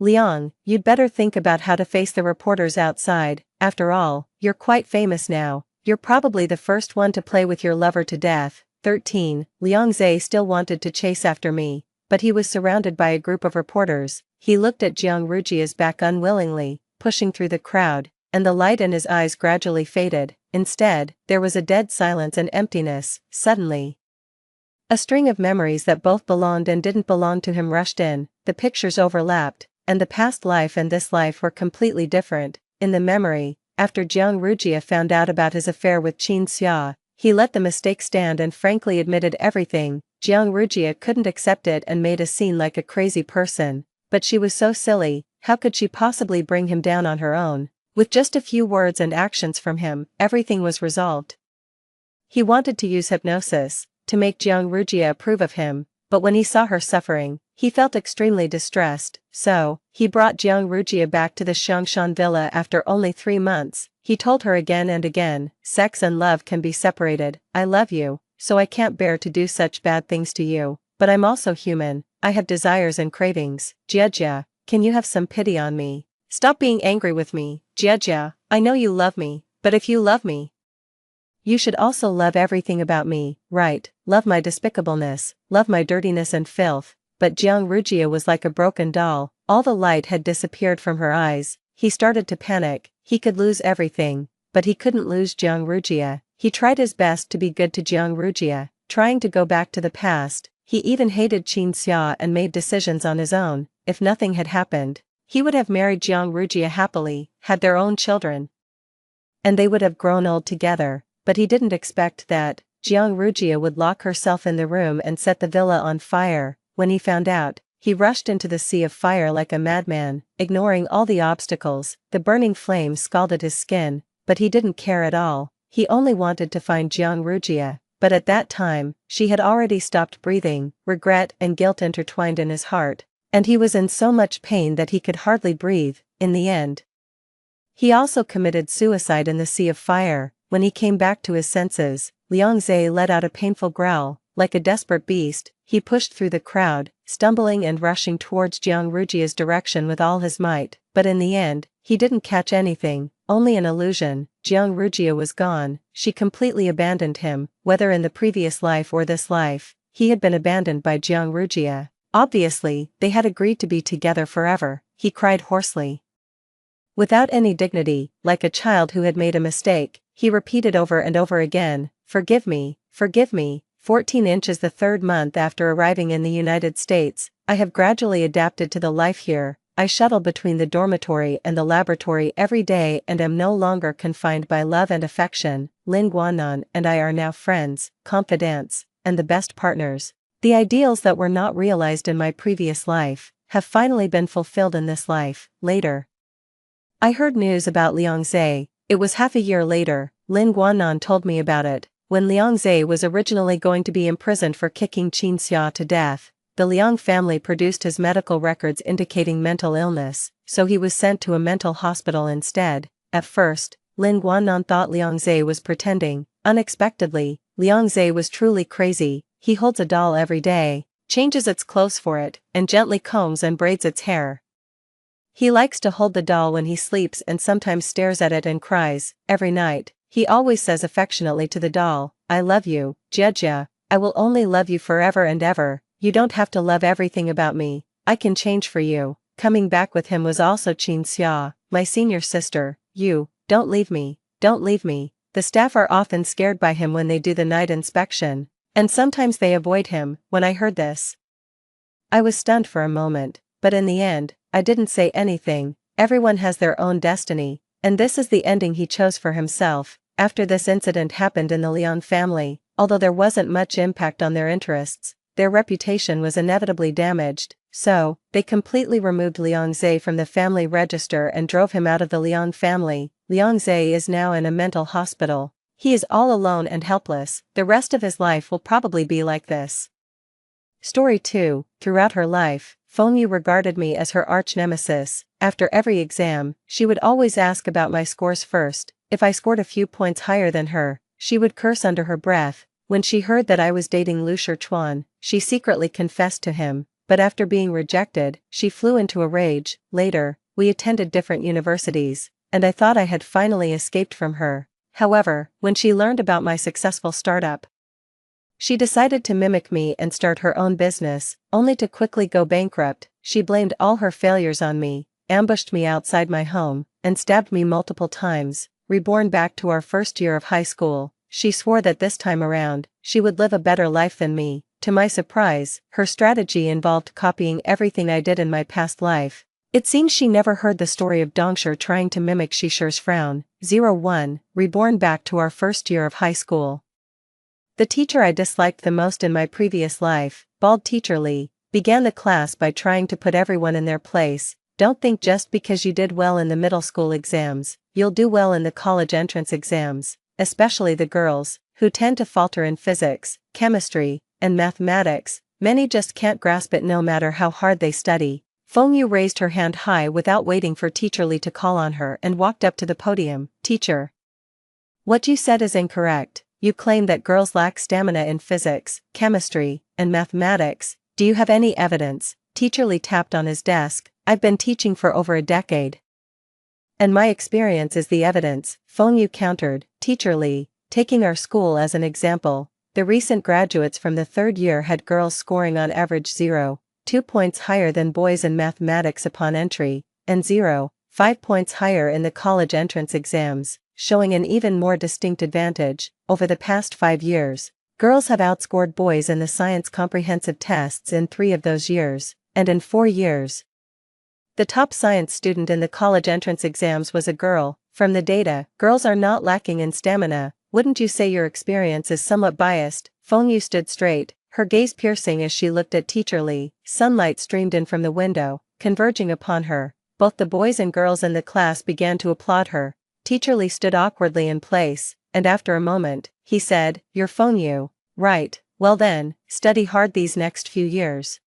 Liang, you'd better think about how to face the reporters outside. After all, you're quite famous now. You're probably the first one to play with your lover to death." 13. Liang Zhe still wanted to chase after me, but he was surrounded by a group of reporters. He looked at Jiang Rujia's back unwillingly, pushing through the crowd, and the light in his eyes gradually faded. Instead, there was a dead silence and emptiness. Suddenly, a string of memories that both belonged and didn't belong to him rushed in. The pictures overlapped, and the past life and this life were completely different. In the memory, after Jiang Rujia found out about his affair with Qin Xia, he let the mistake stand and frankly admitted everything. Jiang Rujia couldn't accept it and made a scene like a crazy person, but she was so silly, how could she possibly bring him down on her own? With just a few words and actions from him, everything was resolved. He wanted to use hypnosis, to make Jiang Rujia approve of him, but when he saw her suffering, he felt extremely distressed, so, he brought Jiang Rujia back to the Xiangshan villa after only 3 months. He told her again and again, sex and love can be separated. I love you, so I can't bear to do such bad things to you, but I'm also human, I have desires and cravings. Jia, can you have some pity on me? Stop being angry with me. Jia, I know you love me, but if you love me, you should also love everything about me, right? Love my despicableness, love my dirtiness and filth. But Jiang Rujia was like a broken doll, all the light had disappeared from her eyes. He started to panic. He could lose everything, but he couldn't lose Jiang Rujia. He tried his best to be good to Jiang Rujia, trying to go back to the past. He even hated Qin Xia and made decisions on his own. If nothing had happened, he would have married Jiang Rujia happily, had their own children, and they would have grown old together. But he didn't expect that Jiang Rujia would lock herself in the room and set the villa on fire. When he found out, he rushed into the sea of fire like a madman, ignoring all the obstacles. The burning flame scalded his skin, but he didn't care at all. He only wanted to find Jiang Rujia, but at that time, she had already stopped breathing. Regret and guilt intertwined in his heart, and he was in so much pain that he could hardly breathe. In the end, he also committed suicide in the sea of fire. When he came back to his senses, Liang Zhe let out a painful growl. Like a desperate beast, he pushed through the crowd, stumbling and rushing towards Jiang Rujia's direction with all his might, but in the end, he didn't catch anything, only an illusion. Jiang Rujia was gone. She completely abandoned him. Whether in the previous life or this life, he had been abandoned by Jiang Rujia. Obviously, they had agreed to be together forever. He cried hoarsely. Without any dignity, like a child who had made a mistake, he repeated over and over again, "Forgive me, forgive me." 14 inches. The 3rd month after arriving in the United States, I have gradually adapted to the life here. I shuttle between the dormitory and the laboratory every day and am no longer confined by love and affection. Lin Guanan and I are now friends, confidants, and the best partners. The ideals that were not realized in my previous life have finally been fulfilled in this life. Later, I heard news about Liang Zhe. It was half a year later. Lin Guanan told me about it. When Liang Zhe was originally going to be imprisoned for kicking Qin Xia to death, the Liang family produced his medical records indicating mental illness, so he was sent to a mental hospital instead. At first, Lin Guanan thought Liang Zhe was pretending. Unexpectedly, Liang Zhe was truly crazy. He holds a doll every day, changes its clothes for it, and gently combs and braids its hair. He likes to hold the doll when he sleeps and sometimes stares at it and cries. Every night, he always says affectionately to the doll, "I love you, Jia. I will only love you forever and ever. You don't have to love everything about me. I can change for you." Coming back with him was also Chin Xia, my senior sister. Don't leave me, don't leave me. The staff are often scared by him when they do the night inspection, and sometimes they avoid him. When I heard this, I was stunned for a moment, but in the end, I didn't say anything. Everyone has their own destiny, and this is the ending he chose for himself. After this incident happened in the Liang family, although there wasn't much impact on their interests, their reputation was inevitably damaged, so they completely removed Liang Zhe from the family register and drove him out of the Liang family. Liang Zhe is now in a mental hospital. He is all alone and helpless. The rest of his life will probably be like this. Story 2. Throughout her life, Fengyu regarded me as her arch-nemesis. After every exam, she would always ask about my scores first. If I scored a few points higher than her, she would curse under her breath. When she heard that I was dating Lu Shichuan, she secretly confessed to him, but after being rejected, she flew into a rage. Later, we attended different universities, and I thought I had finally escaped from her. However, when she learned about my successful startup, she decided to mimic me and start her own business, only to quickly go bankrupt. She blamed all her failures on me, ambushed me outside my home, and stabbed me multiple times. Reborn back to our first year of high school, she swore that this time around, she would live a better life than me. To my surprise, her strategy involved copying everything I did in my past life. It seems she never heard the story of Dongsher trying to mimic Shisher's frown. 01. Reborn back to our first year of high school. The teacher I disliked the most in my previous life, bald teacher Lee, began the class by trying to put everyone in their place. Don't think just because you did well in the middle school exams, you'll do well in the college entrance exams, especially the girls, who tend to falter in physics, chemistry, and mathematics. Many just can't grasp it no matter how hard they study. Fengyu raised her hand high without waiting for Teacher Lee to call on her and walked up to the podium. Teacher, what you said is incorrect. You claim that girls lack stamina in physics, chemistry, and mathematics. Do you have any evidence? Teacher Lee tapped on his desk. I've been teaching for over a decade, and my experience is the evidence, Fengyu countered. Teacher Lee, taking our school as an example, the recent graduates from the third year had girls scoring on average 0.2 points higher than boys in mathematics upon entry, and 0.5 points higher in the college entrance exams, showing an even more distinct advantage. Over the past 5 years, girls have outscored boys in the science comprehensive tests in 3 of those years, and in 4 years, the top science student in the college entrance exams was a girl. From the data, girls are not lacking in stamina. Wouldn't you say your experience is somewhat biased? Fengyu stood straight, her gaze piercing as she looked at Teacher Lee. Sunlight streamed in from the window, converging upon her. Both the boys and girls in the class began to applaud her. Teacher Lee stood awkwardly in place, and after a moment, he said, "You're Fengyu, right? Well then, study hard these next few years,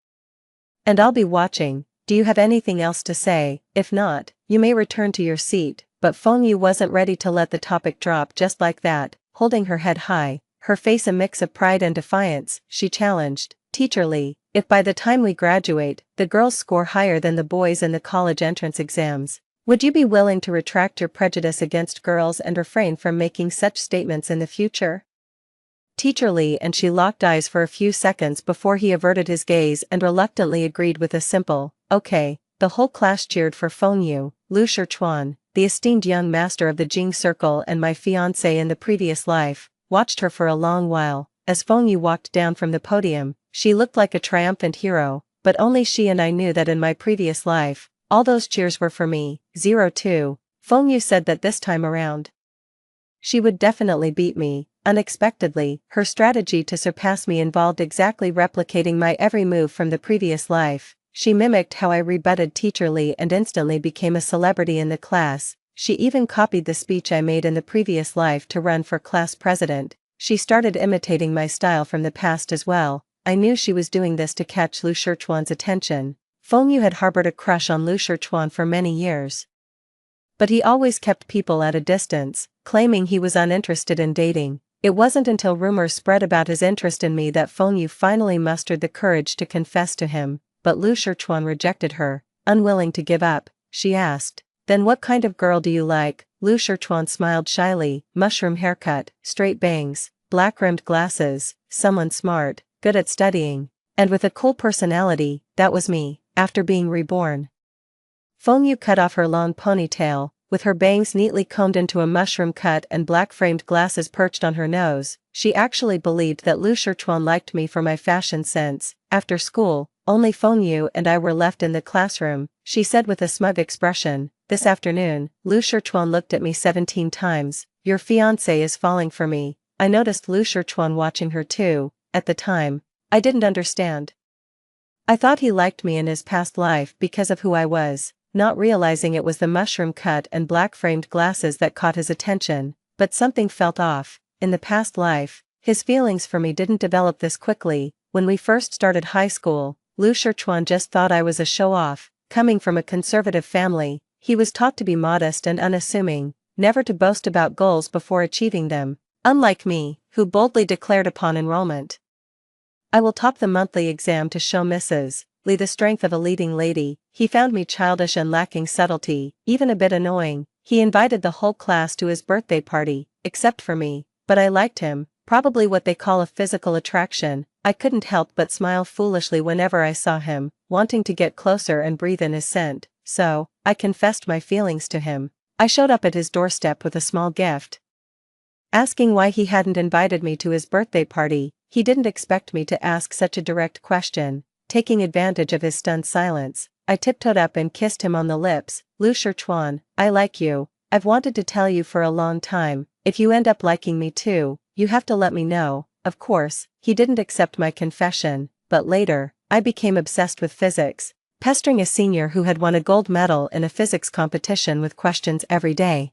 and I'll be watching. Do you have anything else to say? If not, you may return to your seat." But Fengyu wasn't ready to let the topic drop just like that. Holding her head high, her face a mix of pride and defiance, she challenged, "Teacher Lee, if by the time we graduate, the girls score higher than the boys in the college entrance exams, would you be willing to retract your prejudice against girls and refrain from making such statements in the future?" Teacher Lee and she locked eyes for a few seconds before he averted his gaze and reluctantly agreed with a simple, "Okay." The whole class cheered for Fengyu. Lu Shichuan, the esteemed young master of the Jing Circle and my fiancé in the previous life, watched her for a long while. As Fengyu walked down from the podium, she looked like a triumphant hero, but only she and I knew that in my previous life, all those cheers were for me. 02. Fengyu said that this time around, she would definitely beat me. Unexpectedly, her strategy to surpass me involved exactly replicating my every move from the previous life. She mimicked how I rebutted Teacher Lee and instantly became a celebrity in the class. She even copied the speech I made in the previous life to run for class president. She started imitating my style from the past as well. I knew she was doing this to catch Lu Shichuan's attention. Fengyu had harbored a crush on Lu Shichuan for many years, but he always kept people at a distance, claiming he was uninterested in dating. It wasn't until rumors spread about his interest in me that Fengyu finally mustered the courage to confess to him, but Lu Shichuan rejected her. Unwilling to give up, she asked, "Then what kind of girl do you like?" Lu Shichuan smiled shyly, mushroom haircut, straight bangs, black-rimmed glasses, someone smart, good at studying, and with a cool personality. That was me, after being reborn. Fengyu cut off her long ponytail, with her bangs neatly combed into a mushroom cut and black-framed glasses perched on her nose. She actually believed that Lu Shichuan liked me for my fashion sense. After school, only Fengyu and I were left in the classroom, she said with a smug expression. This afternoon, Lu Shichuan looked at me 17 times. "Your fiancé is falling for me." I noticed Lu Shichuan watching her too. At the time, I didn't understand. I thought he liked me in his past life because of who I was, not realizing it was the mushroom cut and black-framed glasses that caught his attention. But something felt off. In the past life, his feelings for me didn't develop this quickly. When we first started high school, Lu Shichuan just thought I was a show-off. Coming from a conservative family, he was taught to be modest and unassuming, never to boast about goals before achieving them, unlike me, who boldly declared upon enrollment, "I will top the monthly exam to show Mrs. Lee the strength of a leading lady." He found me childish and lacking subtlety, even a bit annoying. He invited the whole class to his birthday party, except for me, but I liked him, probably what they call a physical attraction. I couldn't help but smile foolishly whenever I saw him, wanting to get closer and breathe in his scent, so I confessed my feelings to him. I showed up at his doorstep with a small gift. Asking why he hadn't invited me to his birthday party, he didn't expect me to ask such a direct question. Taking advantage of his stunned silence, I tiptoed up and kissed him on the lips. "Lu Shichuan, I like you. I've wanted to tell you for a long time. If you end up liking me too, you have to let me know." Of course, he didn't accept my confession, but later, I became obsessed with physics, pestering a senior who had won a gold medal in a physics competition with questions every day.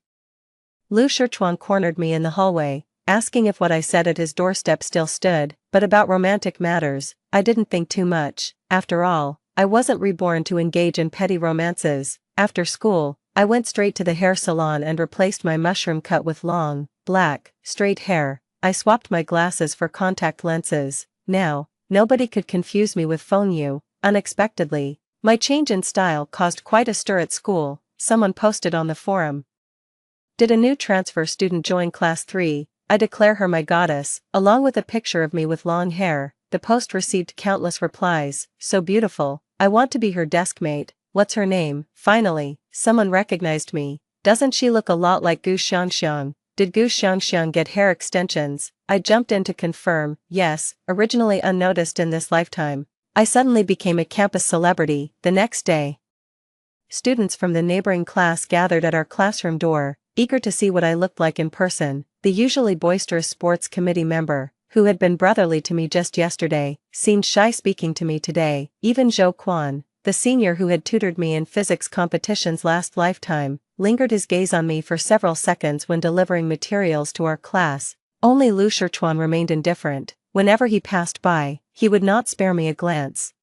Lu Shichuan cornered me in the hallway, asking if what I said at his doorstep still stood, but about romantic matters, I didn't think too much. After all, I wasn't reborn to engage in petty romances. After school, I went straight to the hair salon and replaced my mushroom cut with long, black, straight hair. I swapped my glasses for contact lenses. Now, nobody could confuse me with Fengyu. Unexpectedly, my change in style caused quite a stir at school. Someone posted on the forum, "Did a new transfer student join class 3? I declare her my goddess," along with a picture of me with long hair. The post received countless replies. "So beautiful, I want to be her deskmate. What's her name?" Finally, someone recognized me. "Doesn't she look a lot like Gu Xiangxiang? Did Gu Xiangxiang get hair extensions?" I jumped in to confirm, yes, originally unnoticed in this lifetime. I suddenly became a campus celebrity. The next day, students from the neighboring class gathered at our classroom door, eager to see what I looked like in person. The usually boisterous sports committee member, who had been brotherly to me just yesterday, seemed shy speaking to me today. Even Zhou Quan, the senior who had tutored me in physics competitions last lifetime, lingered his gaze on me for several seconds when delivering materials to our class. Only Lu Shichuan remained indifferent. Whenever he passed by, he would not spare me a glance,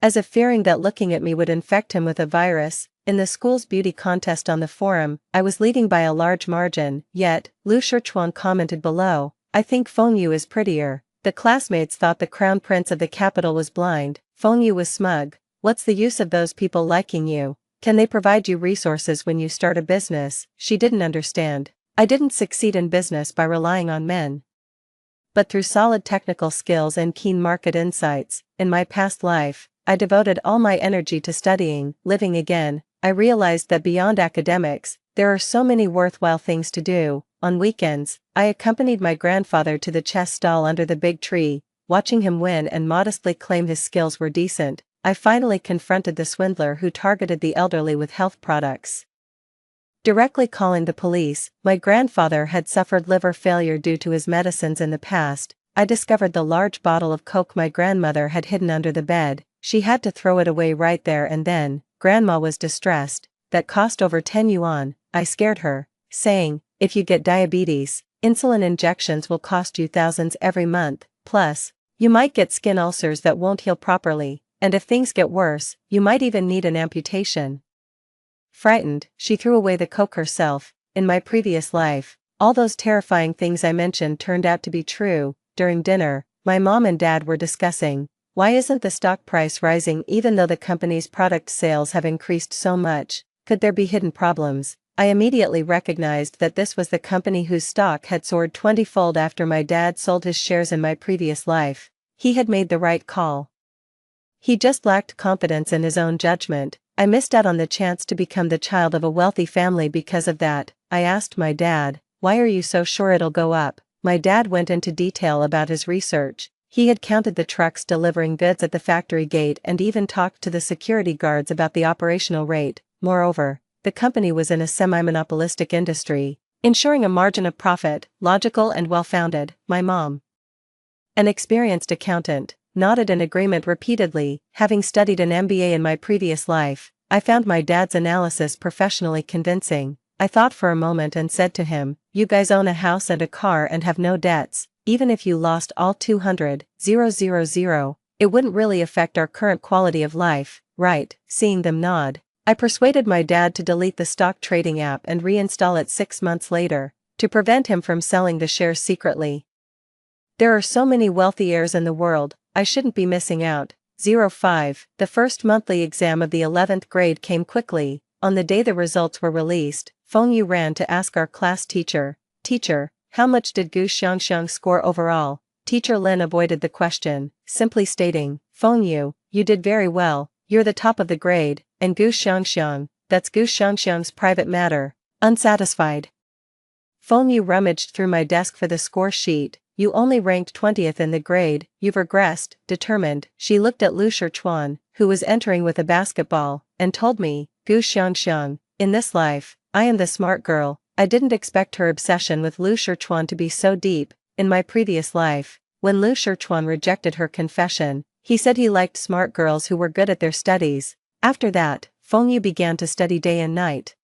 as if fearing that looking at me would infect him with a virus. In the school's beauty contest on the forum, I was leading by a large margin, yet, Lu Shichuan commented below, "I think Fengyu is prettier." The classmates thought the crown prince of the capital was blind. Fengyu was smug. "What's the use of those people liking you? Can they provide you resources when you start a business?" She didn't understand. I didn't succeed in business by relying on men, but through solid technical skills and keen market insights. In my past life, I devoted all my energy to studying. Living again, I realized that beyond academics, there are so many worthwhile things to do. On weekends, I accompanied my grandfather to the chess stall under the big tree. Watching him win and modestly claim his skills were decent, I finally confronted the swindler who targeted the elderly with health products. Directly calling the police, my grandfather had suffered liver failure due to his medicines in the past. I discovered the large bottle of Coke my grandmother had hidden under the bed. She had to throw it away right there and then. Grandma was distressed. "That cost over 10 yuan. I scared her, saying, "If you get diabetes, insulin injections will cost you thousands every month. Plus, you might get skin ulcers that won't heal properly, and if things get worse, you might even need an amputation." Frightened, she threw away the Coke herself. In my previous life, All those terrifying things I mentioned turned out to be true. During dinner, my mom and dad were discussing, why isn't the stock price rising even though the company's product sales have increased so much? Could there be hidden problems? I immediately recognized that this was the company whose stock had soared 20-fold after my dad sold his shares in my previous life. He had made the right call. He just lacked confidence in his own judgment. I missed out on the chance to become the child of a wealthy family because of that. I asked my dad, why are you so sure it'll go up? My dad went into detail about his research. He had counted the trucks delivering goods at the factory gate and even talked to the security guards about the operational rate. Moreover, the company was in a semi-monopolistic industry, ensuring a margin of profit, logical and well-founded. My mom, an experienced accountant, nodded in agreement repeatedly. Having studied an MBA in my previous life, I found my dad's analysis professionally convincing. I thought for a moment and said to him, you guys own a house and a car and have no debts. Even if you lost all 200,000, it wouldn't really affect our current quality of life, right? Seeing them nod, I persuaded my dad to delete the stock trading app and reinstall it 6 months later, to prevent him from selling the shares secretly. There are so many wealthy heirs in the world, I shouldn't be missing out. 05. The first monthly exam of the 11th grade came quickly. On the day the results were released, Feng Yu ran to ask our class teacher, Teacher, how much did Gu Xiangxiang score overall? Teacher Lin avoided the question, simply stating, Feng Yu, you did very well, you're the top of the grade, and Gu Xiangxiang, that's Gu Xiangxiang's private matter. Unsatisfied, Feng Yu rummaged through my desk for the score sheet. You only ranked 20th in the grade, you've regressed. Determined, she looked at Lu Shichuan, who was entering with a basketball, and told me, Gu Xiangxiang, in this life, I am the smart girl. I didn't expect her obsession with Lu Shichuan to be so deep. In my previous life, when Lu Shichuan rejected her confession, he said he liked smart girls who were good at their studies. After that, Feng Yu began to study day and night.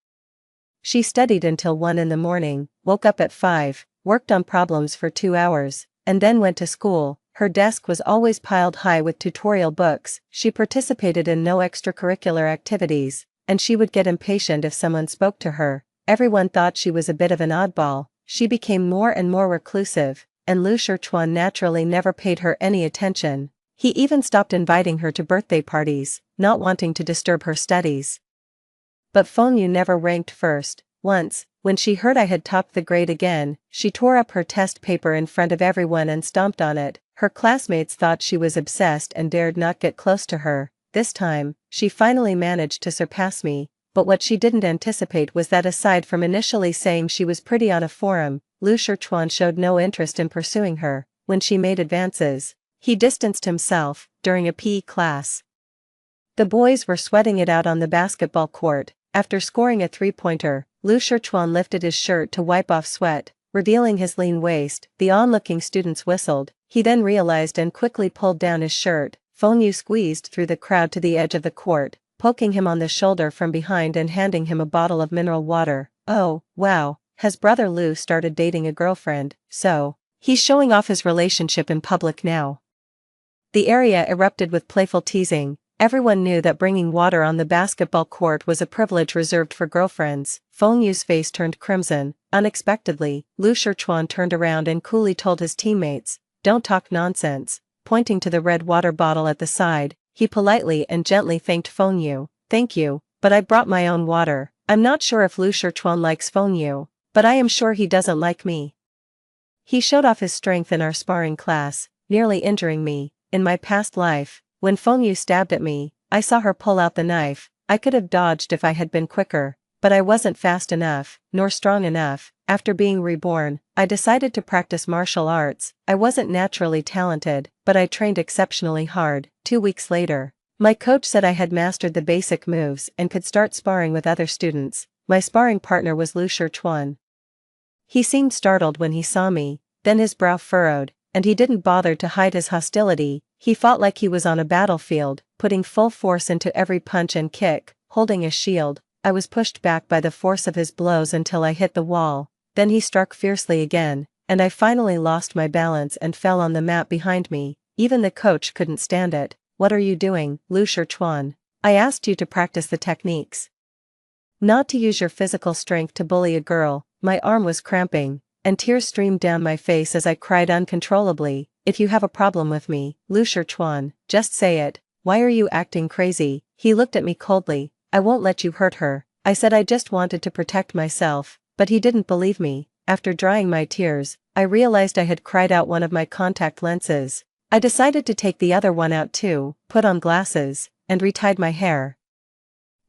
She studied until 1 in the morning, woke up at 5, worked on problems for 2 hours, and then went to school. Her desk was always piled high with tutorial books. She participated in no extracurricular activities, and she would get impatient if someone spoke to her. Everyone thought she was a bit of an oddball. She became more and more reclusive, and Lu Shichuan naturally never paid her any attention. He even stopped inviting her to birthday parties, not wanting to disturb her studies. But Feng Yu never ranked first. Once, when she heard I had topped the grade again, she tore up her test paper in front of everyone and stomped on it. Her classmates thought she was obsessed and dared not get close to her. This time, she finally managed to surpass me, but what she didn't anticipate was that aside from initially saying she was pretty on a forum, Lu Shichuan showed no interest in pursuing her. When she made advances, he distanced himself. During a PE class, the boys were sweating it out on the basketball court. After scoring a three-pointer, Lu Shichuan lifted his shirt to wipe off sweat, revealing his lean waist. The onlooking students whistled. He then realized and quickly pulled down his shirt. Feng Yu squeezed through the crowd to the edge of the court, poking him on the shoulder from behind and handing him a bottle of mineral water. Oh, wow, has brother Lu started dating a girlfriend? So, he's showing off his relationship in public now. The area erupted with playful teasing. Everyone knew that bringing water on the basketball court was a privilege reserved for girlfriends. Feng Yu's face turned crimson. Unexpectedly, Lu Shichuan turned around and coolly told his teammates, "Don't talk nonsense." Pointing to the red water bottle at the side, he politely and gently thanked Feng Yu. "Thank you, but I brought my own water. I'm not sure if Lu Shichuan likes Feng Yu, but I am sure he doesn't like me." He showed off his strength in our sparring class, nearly injuring me. In my past life, when Feng Yu stabbed at me, I saw her pull out the knife. I could have dodged if I had been quicker, but I wasn't fast enough, nor strong enough. After being reborn, I decided to practice martial arts. I wasn't naturally talented, but I trained exceptionally hard. 2 weeks later, my coach said I had mastered the basic moves and could start sparring with other students. My sparring partner was Lu Shichuan. He seemed startled when he saw me, then his brow furrowed, and he didn't bother to hide his hostility. He fought like he was on a battlefield, putting full force into every punch and kick. Holding a shield, I was pushed back by the force of his blows until I hit the wall. Then he struck fiercely again, and I finally lost my balance and fell on the mat behind me. Even the coach couldn't stand it. "What are you doing, Lu Shichuan? I asked you to practice the techniques, not to use your physical strength to bully a girl." my arm was cramping, and tears streamed down my face as I cried uncontrollably. If you have a problem with me, Lu Shichuan, just say it. Why are you acting crazy? He looked at me coldly. I won't let you hurt her. I said I just wanted to protect myself, but he didn't believe me. After drying my tears, I realized I had cried out one of my contact lenses. I decided to take the other one out too, put on glasses, and retied my hair.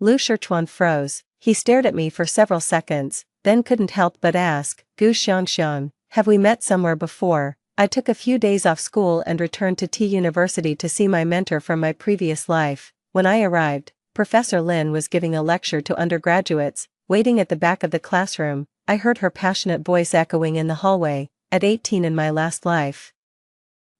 Lu Shichuan froze. He stared at me for several seconds, then couldn't help but ask, Gu Xiangxiang, have we met somewhere before? I took a few days off school and returned to T University to see my mentor from my previous life. When I arrived, Professor Lin was giving a lecture to undergraduates. Waiting at the back of the classroom, I heard her passionate voice echoing in the hallway. At 18 in my last life,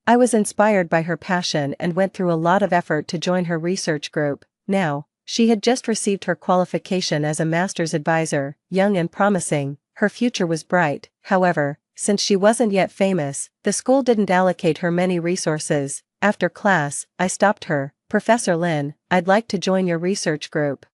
I was inspired by her passion and went through a lot of effort to join her research group. Now, she had just received her qualification as a master's advisor, young and promising. Her future was bright. However, since she wasn't yet famous, the school didn't allocate her many resources. After class, I stopped her. Professor Lin, I'd like to join your research group.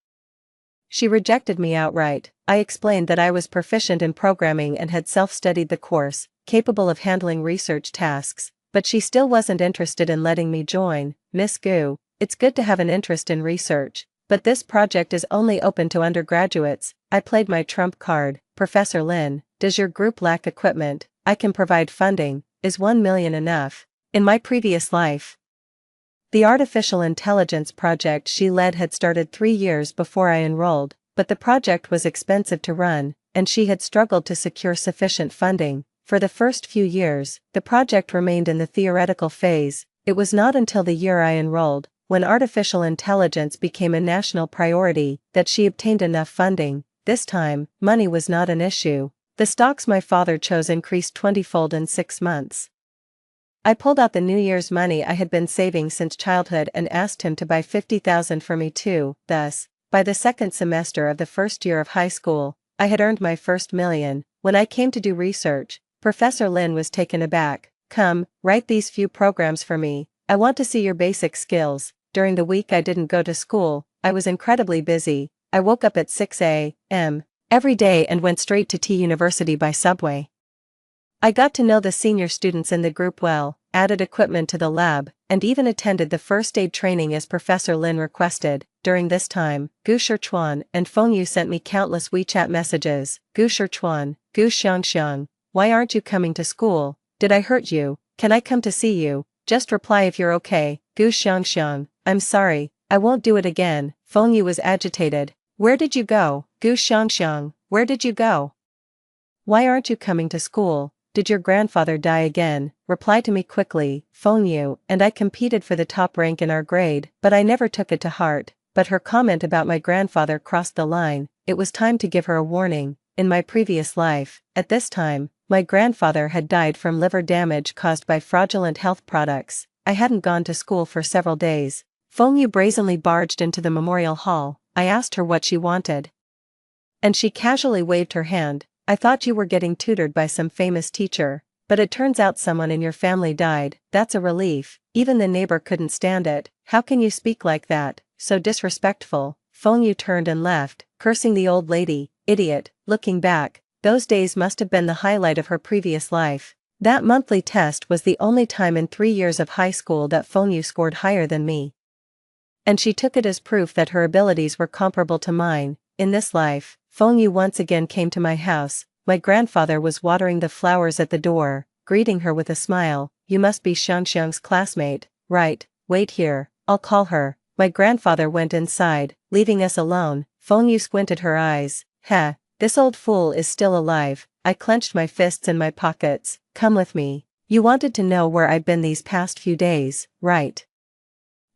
She rejected me outright. I explained that I was proficient in programming and had self-studied the course, capable of handling research tasks, but she still wasn't interested in letting me join. Miss Gu, it's good to have an interest in research, but this project is only open to undergraduates. I played my trump card. Professor Lin, does your group lack equipment? I can provide funding. Is 1 million enough? In my previous life, the artificial intelligence project she led had started 3 years before I enrolled, but the project was expensive to run, and she had struggled to secure sufficient funding. For the first few years, the project remained in the theoretical phase. It was not until the year I enrolled, when artificial intelligence became a national priority, that she obtained enough funding. This time, money was not an issue. The stocks my father chose increased 20-fold in 6 months. I pulled out the New Year's money I had been saving since childhood and asked him to buy 50,000 for me too. Thus, by the second semester of the first year of high school, I had earned my first million. When I came to do research, Professor Lin was taken aback. Come, write these few programs for me. I want to see your basic skills. During the week I didn't go to school, I was incredibly busy. I woke up at 6 a.m. every day and went straight to T University by subway. I got to know the senior students in the group well, added equipment to the lab, and even attended the first aid training as Professor Lin requested. During this time, Gu Shichuan and Feng Yu sent me countless WeChat messages. Gu Shichuan, Gu Xiangxiang, why aren't you coming to school? Did I hurt you? Can I come to see you? Just reply if you're okay. Gu Xiangxiang, I'm sorry, I won't do it again. Feng Yu was agitated. Where did you go? Gu Xiangxiang, where did you go? Why aren't you coming to school? Did your grandfather die again? Reply to me quickly. Feng Yu and I competed for the top rank in our grade, but I never took it to heart. But her comment about my grandfather crossed the line. It was time to give her a warning. In my previous life, at this time, my grandfather had died from liver damage caused by fraudulent health products. I hadn't gone to school for several days. Feng Yu brazenly barged into the memorial hall. I asked her what she wanted, and she casually waved her hand. I thought you were getting tutored by some famous teacher, but it turns out someone in your family died. That's a relief. Even the neighbor couldn't stand it. How can you speak like that? So disrespectful. Feng Yu turned and left, cursing the old lady. Idiot. Looking back, those days must have been the highlight of her previous life. That monthly test was the only time in 3 years of high school that Feng Yu scored higher than me, and she took it as proof that her abilities were comparable to mine. In this life, Feng Yu once again came to my house. My grandfather was watering the flowers at the door, greeting her with a smile. You must be Xiangxiang's classmate, right? Wait here, I'll call her. My grandfather went inside, leaving us alone. Feng Yu squinted her eyes. Heh, this old fool is still alive. I clenched my fists in my pockets. Come with me. You wanted to know where I'd been these past few days, right?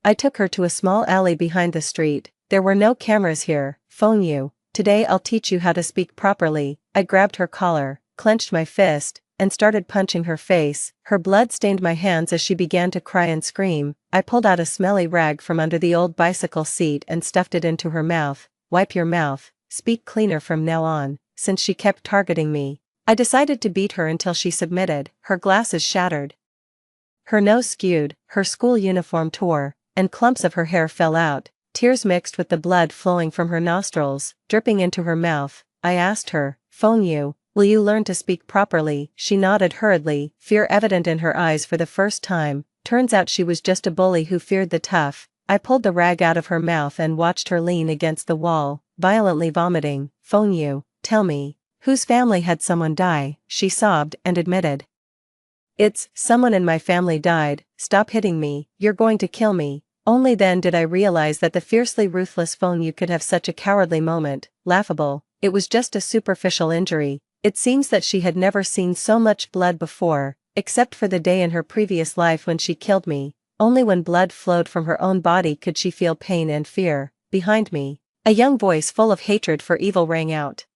I took her to a small alley behind the street. There were no cameras here. Feng Yu, today I'll teach you how to speak properly. I grabbed her collar, clenched my fist, and started punching her face. Her blood stained my hands as she began to cry and scream. I pulled out a smelly rag from under the old bicycle seat and stuffed it into her mouth. Wipe your mouth. Speak cleaner from now on. Since she kept targeting me, I decided to beat her until she submitted. Her glasses shattered, her nose skewed, her school uniform tore, and clumps of her hair fell out. Tears mixed with the blood flowing from her nostrils, dripping into her mouth. I asked her, Feng Yu, Will you learn to speak properly? She nodded hurriedly, fear evident in her eyes for the first time. Turns out she was just a bully who feared the tough. I pulled the rag out of her mouth and watched her lean against the wall, violently vomiting. Phone you, tell me, whose family had someone die? She sobbed and admitted. It's, someone in my family died. Stop hitting me, you're going to kill me. Only then did I realize that the fiercely ruthless phone you could have such a cowardly moment. Laughable, it was just a superficial injury. It seems that she had never seen so much blood before, except for the day in her previous life when she killed me. Only when blood flowed from her own body could she feel pain and fear. Behind me, a young voice full of hatred for evil rang out.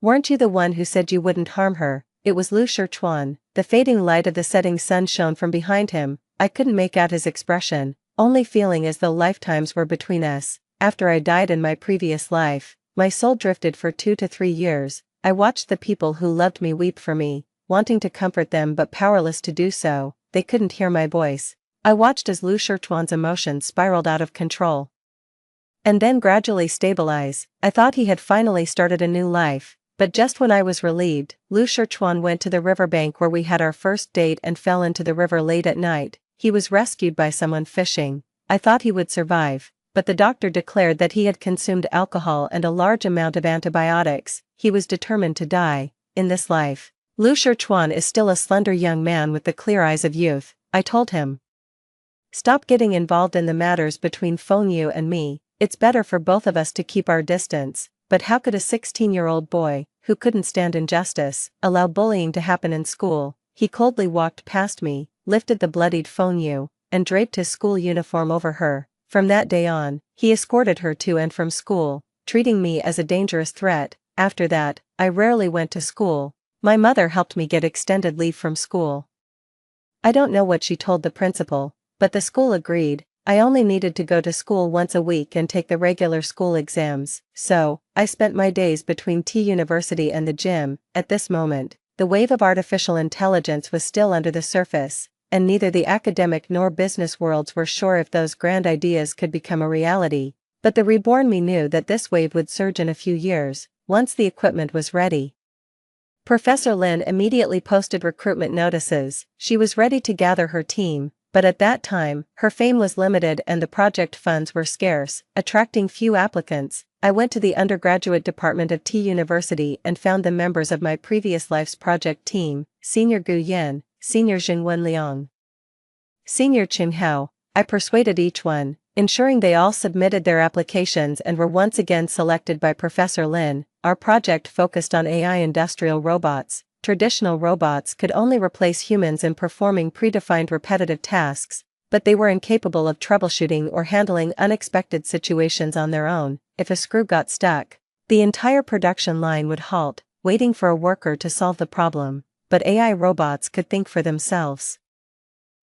Weren't you the one who said you wouldn't harm her? It was Lu Shichuan. The fading light of the setting sun shone from behind him. I couldn't make out his expression, only feeling as though lifetimes were between us. After I died in my previous life, my soul drifted for 2 to 3 years. I watched the people who loved me weep for me, wanting to comfort them but powerless to do so. They couldn't hear my voice. I watched as Lu Shichuan's emotions spiraled out of control and then gradually stabilize. I thought he had finally started a new life, but just when I was relieved, Lu Shichuan went to the riverbank where we had our first date and fell into the river late at night. He was rescued by someone fishing. I thought he would survive, but the doctor declared that he had consumed alcohol and a large amount of antibiotics. He was determined to die. In this life, Lu Shichuan is still a slender young man with the clear eyes of youth. I told him. Stop getting involved in the matters between Feng Yu and me. It's better for both of us to keep our distance. But how could a 16-year-old boy, who couldn't stand injustice, allow bullying to happen in school? He coldly walked past me, lifted the bloodied Feng Yu, and draped his school uniform over her. From that day on, he escorted her to and from school, treating me as a dangerous threat. After that, I rarely went to school. My mother helped me get extended leave from school. I don't know what she told the principal, but the school agreed. I only needed to go to school once a week and take the regular school exams, so I spent my days between T University and the gym. At this moment, the wave of artificial intelligence was still under the surface, and neither the academic nor business worlds were sure if those grand ideas could become a reality. But the reborn me knew that this wave would surge in a few years, once the equipment was ready. Professor Lin immediately posted recruitment notices. She was ready to gather her team. But at that time, her fame was limited and the project funds were scarce, attracting few applicants. I went to the undergraduate department of T University and found the members of my previous life's project team: Senior Gu Yan, Senior Jingwen Liang, Senior Qing Hao. I persuaded each one, ensuring they all submitted their applications and were once again selected by Professor Lin. Our project focused on AI industrial robots. Traditional robots could only replace humans in performing predefined repetitive tasks, but they were incapable of troubleshooting or handling unexpected situations on their own. If a screw got stuck, the entire production line would halt, waiting for a worker to solve the problem. But AI robots could think for themselves.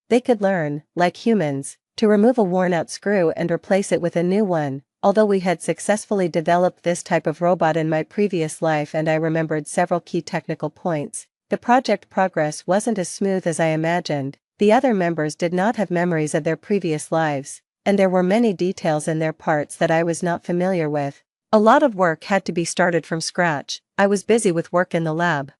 They could learn, like humans, to remove a worn-out screw and replace it with a new one. Although we had successfully developed this type of robot in my previous life and I remembered several key technical points, the project progress wasn't as smooth as I imagined. The other members did not have memories of their previous lives, and there were many details in their parts that I was not familiar with. A lot of work had to be started from scratch. I was busy with work in the lab.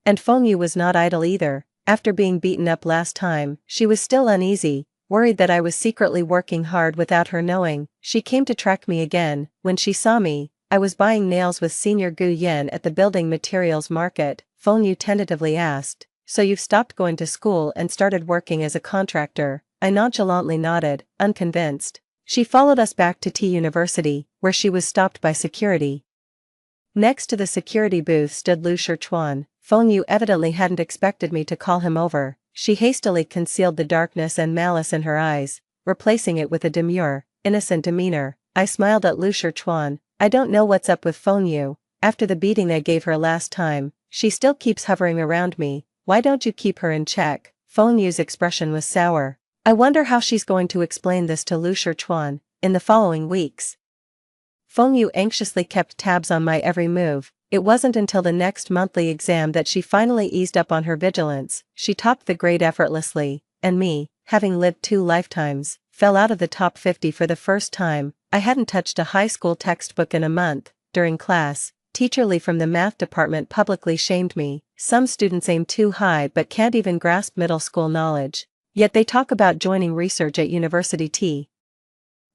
And Feng Yu was not idle either. After being beaten up last time, she was still uneasy, worried that I was secretly working hard without her knowing. She came to track me again. When she saw me, I was buying nails with Senior Gu Yan at the building materials market. Feng Yu tentatively asked, "So you've stopped going to school and started working as a contractor?" I nonchalantly nodded, unconvinced. She followed us back to T University, where she was stopped by security. Next to the security booth stood Lu Shichuan. Feng Yu evidently hadn't expected me to call him over. She hastily concealed the darkness and malice in her eyes, replacing it with a demure, innocent demeanor. I smiled at Lu Shichuan. I don't know what's up with Feng Yu. After the beating I gave her last time, she still keeps hovering around me. Why don't you keep her in check? Feng Yu's expression was sour. I wonder how she's going to explain this to Lu Shichuan in the following weeks. Feng Yu anxiously kept tabs on my every move. It wasn't until the next monthly exam that she finally eased up on her vigilance. She topped the grade effortlessly, and me, having lived 2 lifetimes, fell out of the top 50 for the first time. I hadn't touched a high school textbook in a month. During class, Teacher Lee from the math department publicly shamed me. Some students aim too high but can't even grasp middle school knowledge. Yet they talk about joining research at University T.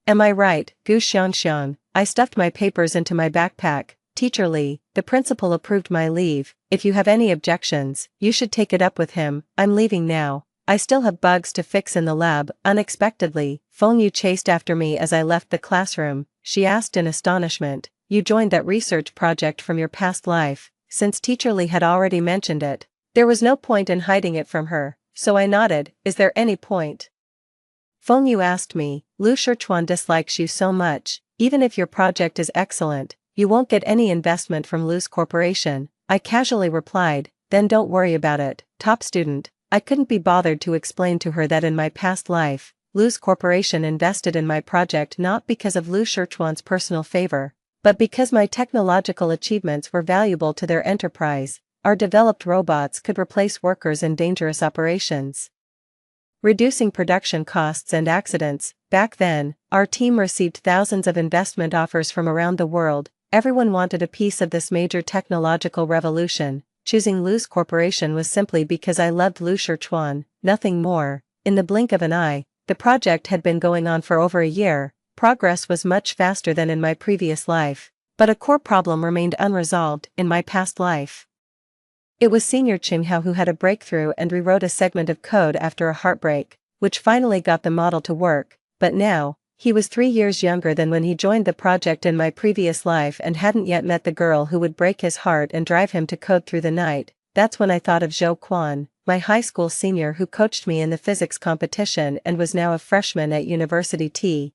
Am I right, Gu Xiangxiang? I stuffed my papers into my backpack. Teacher Lee, the principal approved my leave. If you have any objections, you should take it up with him. I'm leaving now. I still have bugs to fix in the lab. Unexpectedly, Feng Yu chased after me as I left the classroom. She asked in astonishment, "You joined that research project from your past life?" Since Teacher Lee had already mentioned it, there was no point in hiding it from her, so I nodded. Is there any point? Feng Yu asked me, Lu Shichuan dislikes you so much. Even if your project is excellent, you won't get any investment from Lu's corporation. I casually replied, then don't worry about it, top student. I couldn't be bothered to explain to her that in my past life, Lu's corporation invested in my project not because of Lu Shichuan's personal favor, but because my technological achievements were valuable to their enterprise. Our developed robots could replace workers in dangerous operations, reducing production costs and accidents. Back then, our team received thousands of investment offers from around the world. Everyone wanted a piece of this major technological revolution. Choosing Lu's corporation was simply because I loved Lu Shichuan, nothing more. In the blink of an eye, the project had been going on for over a year. Progress was much faster than in my previous life, but a core problem remained unresolved in my past life. It was Senior Qinghao who had a breakthrough and rewrote a segment of code after a heartbreak, which finally got the model to work. But now, he was 3 years younger than when he joined the project in my previous life and hadn't yet met the girl who would break his heart and drive him to code through the night. That's when I thought of Zhou Quan, my high school senior who coached me in the physics competition and was now a freshman at University T.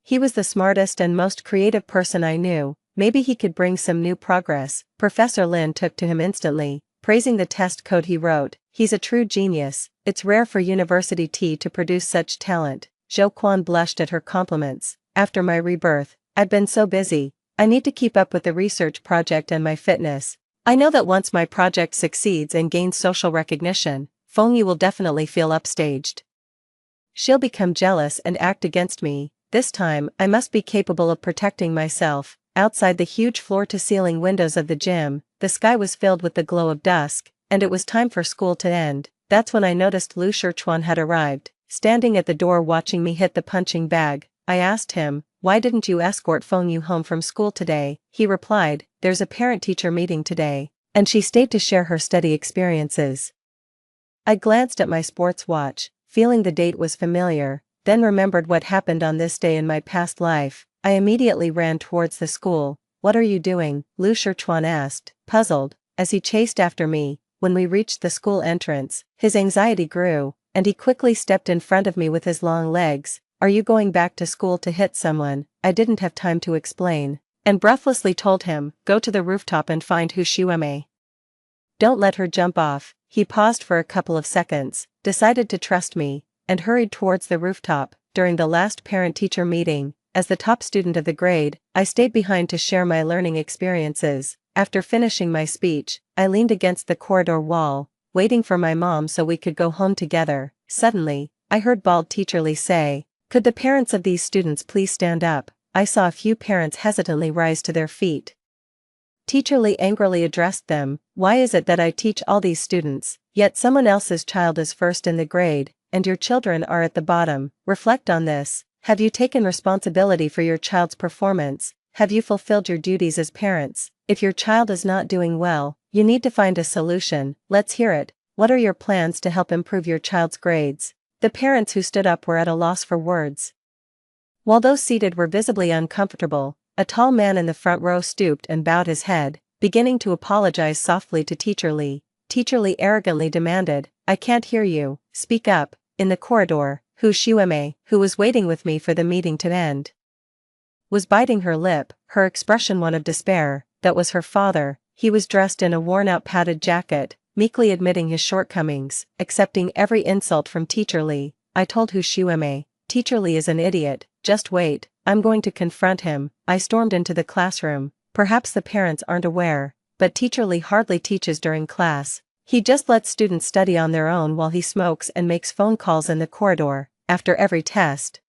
He was the smartest and most creative person I knew. Maybe he could bring some new progress. Professor Lin took to him instantly, praising the test code he wrote. He's a true genius. It's rare for University T to produce such talent. Zhou Quan blushed at her compliments. After my rebirth, I'd been so busy. I need to keep up with the research project and my fitness. I know that once my project succeeds and gains social recognition, Feng Yu will definitely feel upstaged. She'll become jealous and act against me. This time, I must be capable of protecting myself. Outside the huge floor-to-ceiling windows of the gym, the sky was filled with the glow of dusk, and it was time for school to end. That's when I noticed Lu Shichuan had arrived, standing at the door watching me hit the punching bag. I asked him, "Why didn't you escort Feng Yu home from school today?" He replied, "There's a parent-teacher meeting today, and she stayed to share her study experiences." I glanced at my sports watch, feeling the date was familiar, then remembered what happened on this day in my past life. I immediately ran towards the school. "What are you doing?" Lu Shichuan asked, puzzled, as he chased after me. When we reached the school entrance, his anxiety grew, and he quickly stepped in front of me with his long legs. "Are you going back to school to hit someone?" I didn't have time to explain, and breathlessly told him, "Go to the rooftop and find Hu Xueme. Don't let her jump off." He paused for a couple of seconds, decided to trust me, and hurried towards the rooftop. During the last parent-teacher meeting, as the top student of the grade, I stayed behind to share my learning experiences. After finishing my speech, I leaned against the corridor wall, waiting for my mom so we could go home together. Suddenly, I heard bald Teacher Lee say, "Could the parents of these students please stand up?" I saw a few parents hesitantly rise to their feet. Teacher Lee angrily addressed them, "Why is it that I teach all these students, yet someone else's child is first in the grade, and your children are at the bottom? Reflect on this. Have you taken responsibility for your child's performance? Have you fulfilled your duties as parents? If your child is not doing well, you need to find a solution. Let's hear it. What are your plans to help improve your child's grades?" The parents who stood up were at a loss for words, while those seated were visibly uncomfortable. A tall man in the front row stooped and bowed his head, beginning to apologize softly to Teacher Lee. Teacher Lee arrogantly demanded, "I can't hear you. Speak up." In the corridor, Hu Xueme, who was waiting with me for the meeting to end, was biting her lip, her expression one of despair. That was her father. He was dressed in a worn-out padded jacket, meekly admitting his shortcomings, accepting every insult from Teacher Lee. I told Hu Xueme, "Teacher Lee is an idiot. Just wait, I'm going to confront him." I stormed into the classroom. Perhaps the parents aren't aware, but Teacher Lee hardly teaches during class. He just lets students study on their own while he smokes and makes phone calls in the corridor. After every test,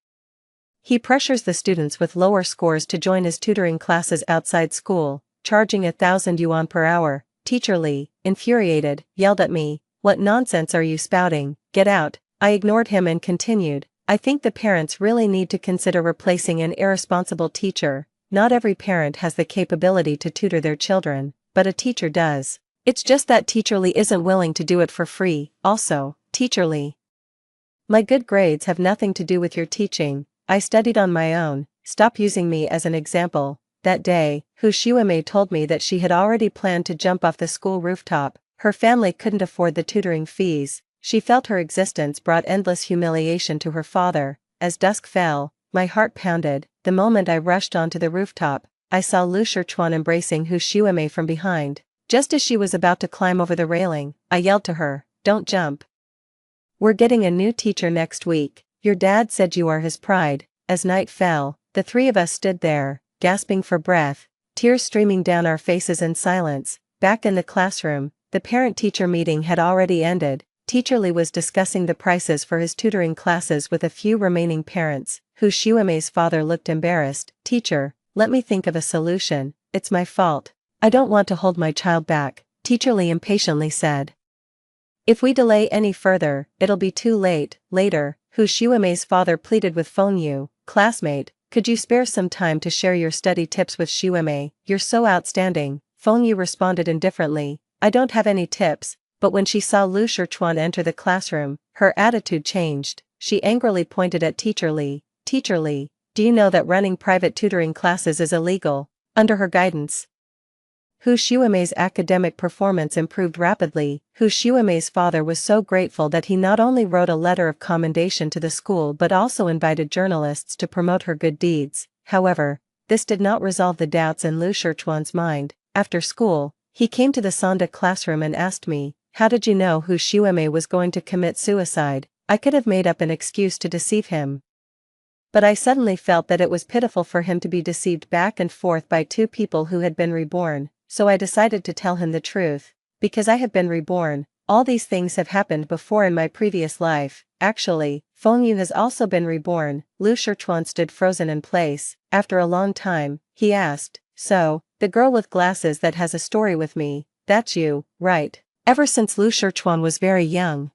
he pressures the students with lower scores to join his tutoring classes outside school. charging 1,000 yuan per hour. Teacher Li, infuriated, yelled at me, "What nonsense are you spouting? Get out." I ignored him and continued, "I think the parents really need to consider replacing an irresponsible teacher. Not every parent has the capability to tutor their children, but a teacher does. It's just that Teacher Li isn't willing to do it for free. Also, Teacher Li, my good grades have nothing to do with your teaching. I studied on my own. Stop using me as an example." That day, Hushiwame told me that she had already planned to jump off the school rooftop. Her family couldn't afford the tutoring fees. She felt her existence brought endless humiliation to her father. As dusk fell, my heart pounded. The moment I rushed onto the rooftop, I saw Lu Shichuan embracing Hushiwame from behind. Just as she was about to climb over the railing, I yelled to her, "Don't jump. We're getting a new teacher next week. Your dad said you are his pride." As night fell, the three of us stood there, gasping for breath, tears streaming down our faces in silence. Back in the classroom, the parent-teacher meeting had already ended. Teacher Li was discussing the prices for his tutoring classes with a few remaining parents. Hushiwame's father looked embarrassed. "Teacher, let me think of a solution. It's my fault. I don't want to hold my child back," Teacher Li impatiently said. "If we delay any further, it'll be too late." Later, Hushiwame's father pleaded with Fengyu, "Classmate, could you spare some time to share your study tips with Shiwame? You're so outstanding." Fengyu responded indifferently, "I don't have any tips." But when she saw Lu Shichuan enter the classroom, her attitude changed. She angrily pointed at Teacher Li. "Teacher Li, do you know that running private tutoring classes is illegal?" Under her guidance, Hushiwame's academic performance improved rapidly. Hushiwame's father was so grateful that he not only wrote a letter of commendation to the school but also invited journalists to promote her good deeds. However, this did not resolve the doubts in Lu Shichuan's mind. After school, he came to the Sonda classroom and asked me, "How did you know Hushiwame was going to commit suicide?" I could have made up an excuse to deceive him, but I suddenly felt that it was pitiful for him to be deceived back and forth by two people who had been reborn, so I decided to tell him the truth. "Because I have been reborn, all these things have happened before in my previous life." Actually, Fengyu has also been reborn. Lu Shichuan stood frozen in place. After a long time, he asked, "So, the girl with glasses that has a story with me, that's you, right?" Ever since Lu Shichuan was very young,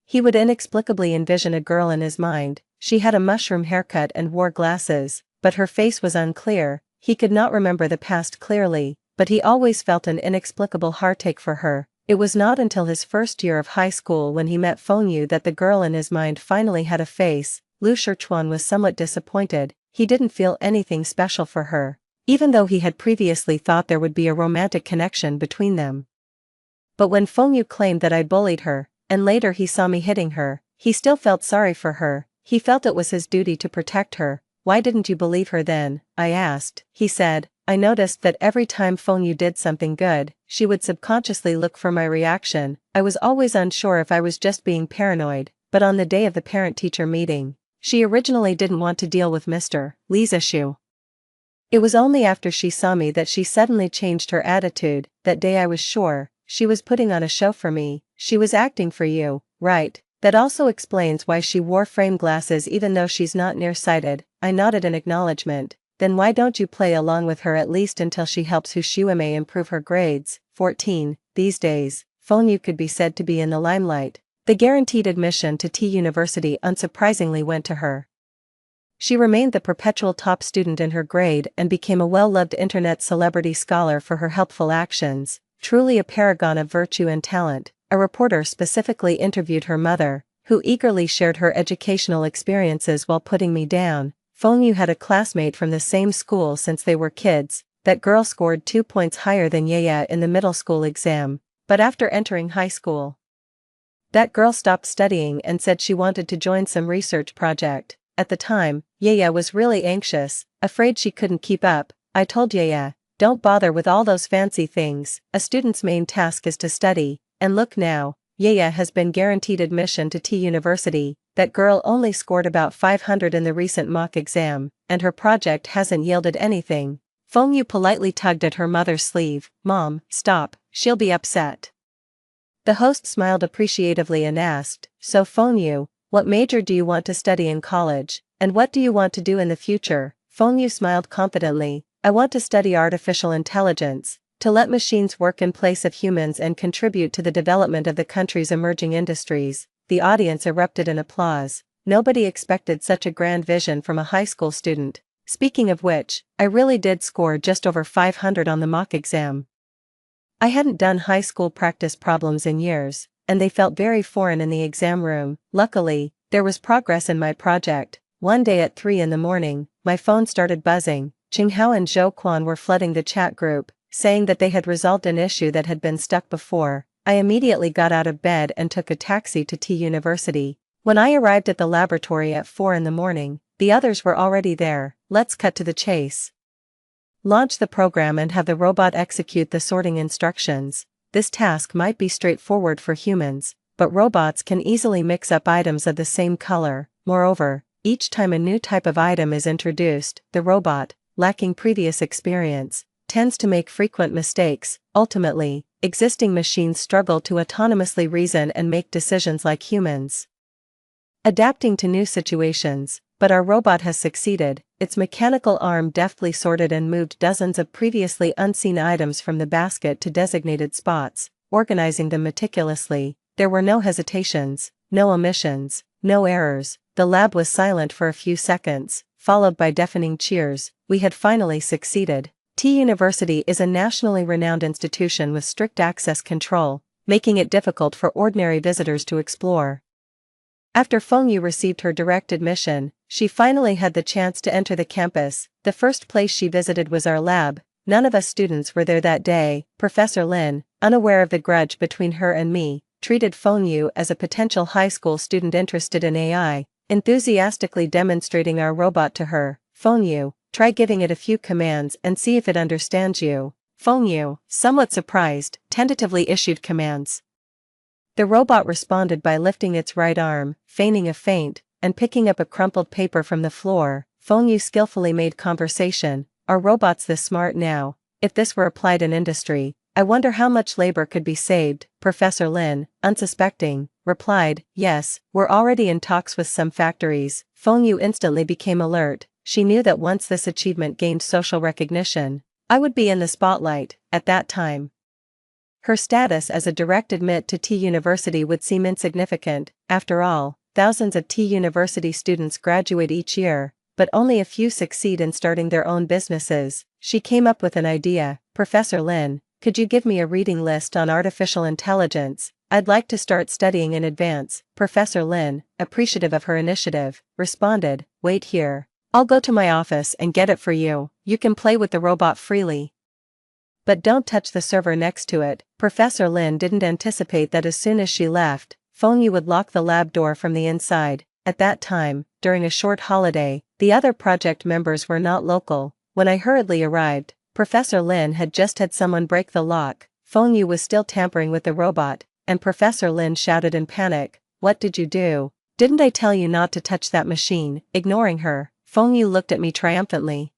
he would inexplicably envision a girl in his mind. She had a mushroom haircut and wore glasses, but her face was unclear. He could not remember the past clearly, but he always felt an inexplicable heartache for her. It was not until his first year of high school when he met Fengyu that the girl in his mind finally had a face. Lu Shichuan was somewhat disappointed. He didn't feel anything special for her, even though he had previously thought there would be a romantic connection between them. But when Fengyu claimed that I bullied her, and later he saw me hitting her, he still felt sorry for her. He felt it was his duty to protect her. "Why didn't you believe her then?" I asked. He said, "I noticed that every time Fengyu did something good, she would subconsciously look for my reaction. I was always unsure if I was just being paranoid." But on the day of the parent-teacher meeting, she originally didn't want to deal with Mr. Li's issue. It was only after she saw me that she suddenly changed her attitude. That day I was sure she was putting on a show for me. "She was acting for you, right? That also explains why she wore frame glasses even though she's not nearsighted." I nodded in acknowledgement. "Then why don't you play along with her at least until she helps Hushiwame improve her grades?" 14. These days, Fengyu could be said to be in the limelight. The guaranteed admission to T University unsurprisingly went to her. She remained the perpetual top student in her grade and became a well-loved internet celebrity scholar for her helpful actions. Truly a paragon of virtue and talent. A reporter specifically interviewed her mother, who eagerly shared her educational experiences while putting me down. Fengyu had a classmate from the same school since they were kids. That girl scored 2 points higher than Yaya in the middle school exam. But after entering high school, that girl stopped studying and said she wanted to join some research project. At the time, Yaya was really anxious, afraid she couldn't keep up. I told Yaya, "Don't bother with all those fancy things. A student's main task is to study." And look now, Yaya has been guaranteed admission to T University. That girl only scored about 500 in the recent mock exam, and her project hasn't yielded anything. Fengyu politely tugged at her mother's sleeve. "Mom, stop, she'll be upset." The host smiled appreciatively and asked, "So Fengyu, what major do you want to study in college, and what do you want to do in the future?" Fengyu smiled confidently, I want to study artificial intelligence, to let machines work in place of humans and contribute to the development of the country's emerging industries." The audience erupted in applause. Nobody expected such a grand vision from a high school student. Speaking of which, I really did score just over 500 on the mock exam. I hadn't done high school practice problems in years, and they felt very foreign in the exam room. Luckily, there was progress in my project. One day at 3 in the morning, my phone started buzzing. Qinghao and Zhou Quan were flooding the chat group, saying that they had resolved an issue that had been stuck before. I immediately got out of bed and took a taxi to T University. When I arrived at the laboratory at 4 in the morning, the others were already there. Let's cut to the chase. Launch the program and have the robot execute the sorting instructions. This task might be straightforward for humans, but robots can easily mix up items of the same color. Moreover, each time a new type of item is introduced, the robot, lacking previous experience, tends to make frequent mistakes. Ultimately, existing machines struggle to autonomously reason and make decisions like humans, adapting to new situations. But our robot has succeeded. Its mechanical arm deftly sorted and moved dozens of previously unseen items from the basket to designated spots, organizing them meticulously. There were no hesitations, no omissions, no errors. The lab was silent for a few seconds, followed by deafening cheers. We had finally succeeded. T University is a nationally renowned institution with strict access control, making it difficult for ordinary visitors to explore. After Fengyu received her direct admission, she finally had the chance to enter the campus. The first place she visited was our lab. None of us students were there that day. Professor Lin, unaware of the grudge between her and me, treated Fengyu as a potential high school student interested in AI, enthusiastically demonstrating our robot to her. "Fengyu, try giving it a few commands and see if it understands you." Fengyu, somewhat surprised, tentatively issued commands. The robot responded by lifting its right arm, feigning a faint, and picking up a crumpled paper from the floor. Fengyu skillfully made conversation. "Are robots this smart now? If this were applied in industry, I wonder how much labor could be saved." Professor Lin, unsuspecting, replied, "Yes, we're already in talks with some factories." Fengyu instantly became alert. She knew that once this achievement gained social recognition, I would be in the spotlight. At that time, her status as a direct admit to T University would seem insignificant. After all, thousands of T University students graduate each year, but only a few succeed in starting their own businesses. She came up with an idea. "Professor Lin, could you give me a reading list on artificial intelligence? I'd like to start studying in advance." Professor Lin, appreciative of her initiative, responded, "Wait here. I'll go to my office and get it for you. You can play with the robot freely, but don't touch the server next to it." Professor Lin didn't anticipate that as soon as she left, Fengyu would lock the lab door from the inside. At that time, during a short holiday, the other project members were not local. When I hurriedly arrived, Professor Lin had just had someone break the lock. Fengyu was still tampering with the robot, and Professor Lin shouted in panic, "What did you do? Didn't I tell you not to touch that machine?" Ignoring her, Fengyu looked at me triumphantly.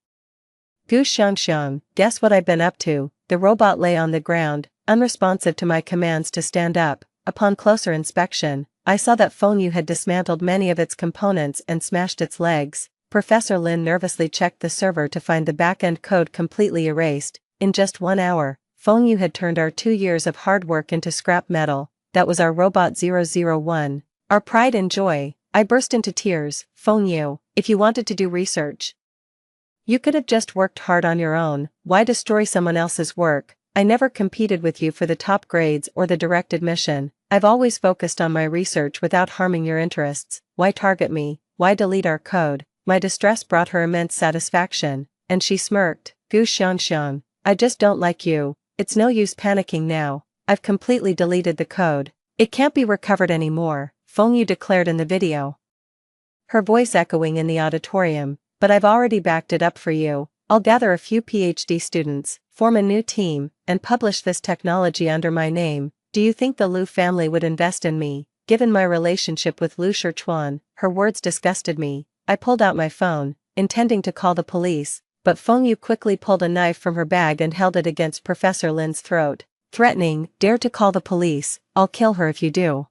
"Gu Xiangxiang, guess what I've been up to?" The robot lay on the ground, unresponsive to my commands to stand up. Upon closer inspection, I saw that Fengyu had dismantled many of its components and smashed its legs. Professor Lin nervously checked the server to find the back-end code completely erased. In just 1 hour, Fengyu had turned our 2 years of hard work into scrap metal. That was our robot 001. Our pride and joy. I burst into tears. "Fengyu, if you wanted to do research, you could have just worked hard on your own. Why destroy someone else's work? I never competed with you for the top grades or the direct admission. I've always focused on my research without harming your interests. Why target me? Why delete our code?" My distress brought her immense satisfaction, and she smirked. "Gu Xiangxiang, I just don't like you. It's no use panicking now. I've completely deleted the code. It can't be recovered anymore," Fengyu declared in the video, her voice echoing in the auditorium. "But I've already backed it up for you. I'll gather a few PhD students, form a new team, and publish this technology under my name. Do you think the Liu family would invest in me, given my relationship with Liu Shichuan?" Her words disgusted me. I pulled out my phone, intending to call the police, but Fengyu quickly pulled a knife from her bag and held it against Professor Lin's throat, threatening, "Dare to call the police, I'll kill her if you do."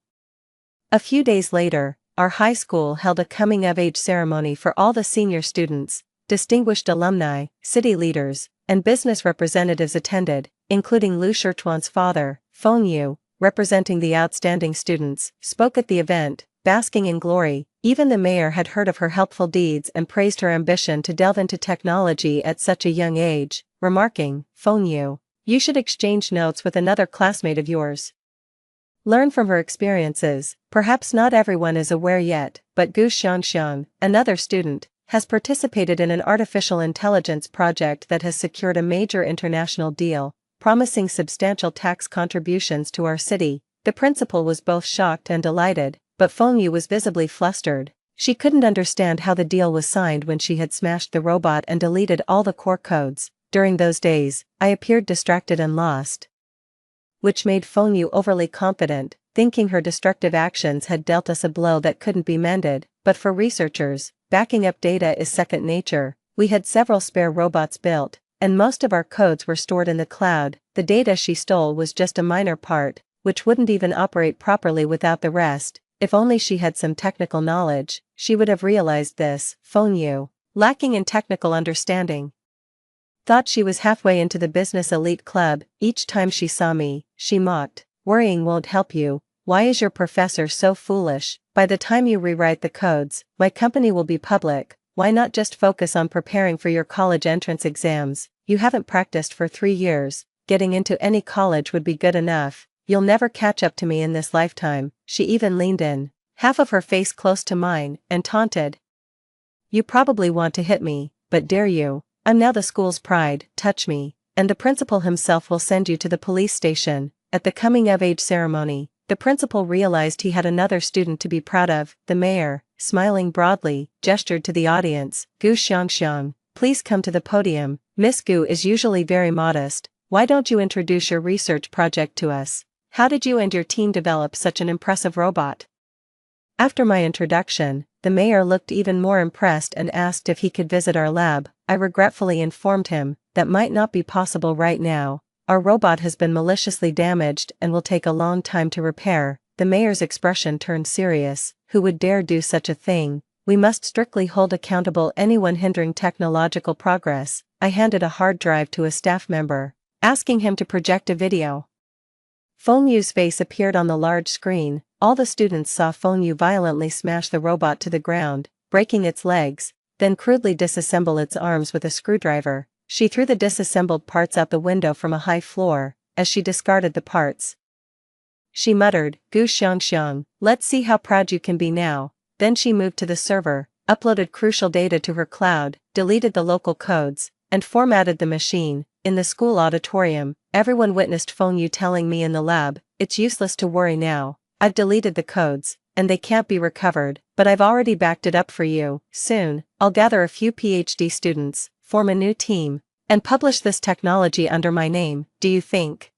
A few days later, our high school held a coming-of-age ceremony for all the senior students. distinguished alumni, city leaders, and business representatives attended, including Lu Shirchuan's father, Feng Yu, representing the outstanding students, spoke at the event, basking in glory. Even the mayor had heard of her helpful deeds and praised her ambition to delve into technology at such a young age, remarking, "Feng Yu, you should exchange notes with another classmate of yours. Learn from her experiences." Perhaps not everyone is aware yet, but Gu Xiangxiang, another student, has participated in an artificial intelligence project that has secured a major international deal, promising substantial tax contributions to our city. The principal was both shocked and delighted, but Feng Yu was visibly flustered. She couldn't understand how the deal was signed when she had smashed the robot and deleted all the core codes. During those days, I appeared distracted and lost, which made Feng Yu overly confident, thinking her destructive actions had dealt us a blow that couldn't be mended. But for researchers, backing up data is second nature. We had several spare robots built, and most of our codes were stored in the cloud. The data she stole was just a minor part, which wouldn't even operate properly without the rest. If only she had some technical knowledge, she would have realized this. Feng Yu, lacking in technical understanding, thought she was halfway into the business elite club. Each time she saw me, she mocked, "Worrying won't help you. Why is your professor so foolish? By the time you rewrite the codes, my company will be public. Why not just focus on preparing for your college entrance exams? You haven't practiced for 3 years. Getting into any college would be good enough. You'll never catch up to me in this lifetime." She even leaned in, half of her face close to mine, and taunted, "You probably want to hit me, but dare you? I'm now the school's pride. Touch me, and the principal himself will send you to the police station." At the coming-of-age ceremony, the principal realized he had another student to be proud of. The mayor, smiling broadly, gestured to the audience, "Gu Xiangxiang, please come to the podium. Miss Gu is usually very modest. Why don't you introduce your research project to us? How did you and your team develop such an impressive robot?" After my introduction, the mayor looked even more impressed and asked if he could visit our lab. I regretfully informed him that might not be possible right now. Our robot has been maliciously damaged and will take a long time to repair. The mayor's expression turned serious. Who would dare do such a thing? We must strictly hold accountable anyone hindering technological progress. I handed a hard drive to a staff member, asking him to project a video. Feng Yu's face appeared on the large screen. All the students saw Feng Yu violently smash the robot to the ground, breaking its legs, then crudely disassemble its arms with a screwdriver. She threw the disassembled parts out the window from a high floor. As she discarded the parts, she muttered, "Gu Xiangxiang, let's see how proud you can be now." Then she moved to the server, uploaded crucial data to her cloud, deleted the local codes, and formatted the machine. In the school auditorium, everyone witnessed Feng Yu telling me in the lab, "It's useless to worry now. I've deleted the codes, and they can't be recovered, but I've already backed it up for you. Soon, I'll gather a few PhD students, form a new team, and publish this technology under my name. Do you think,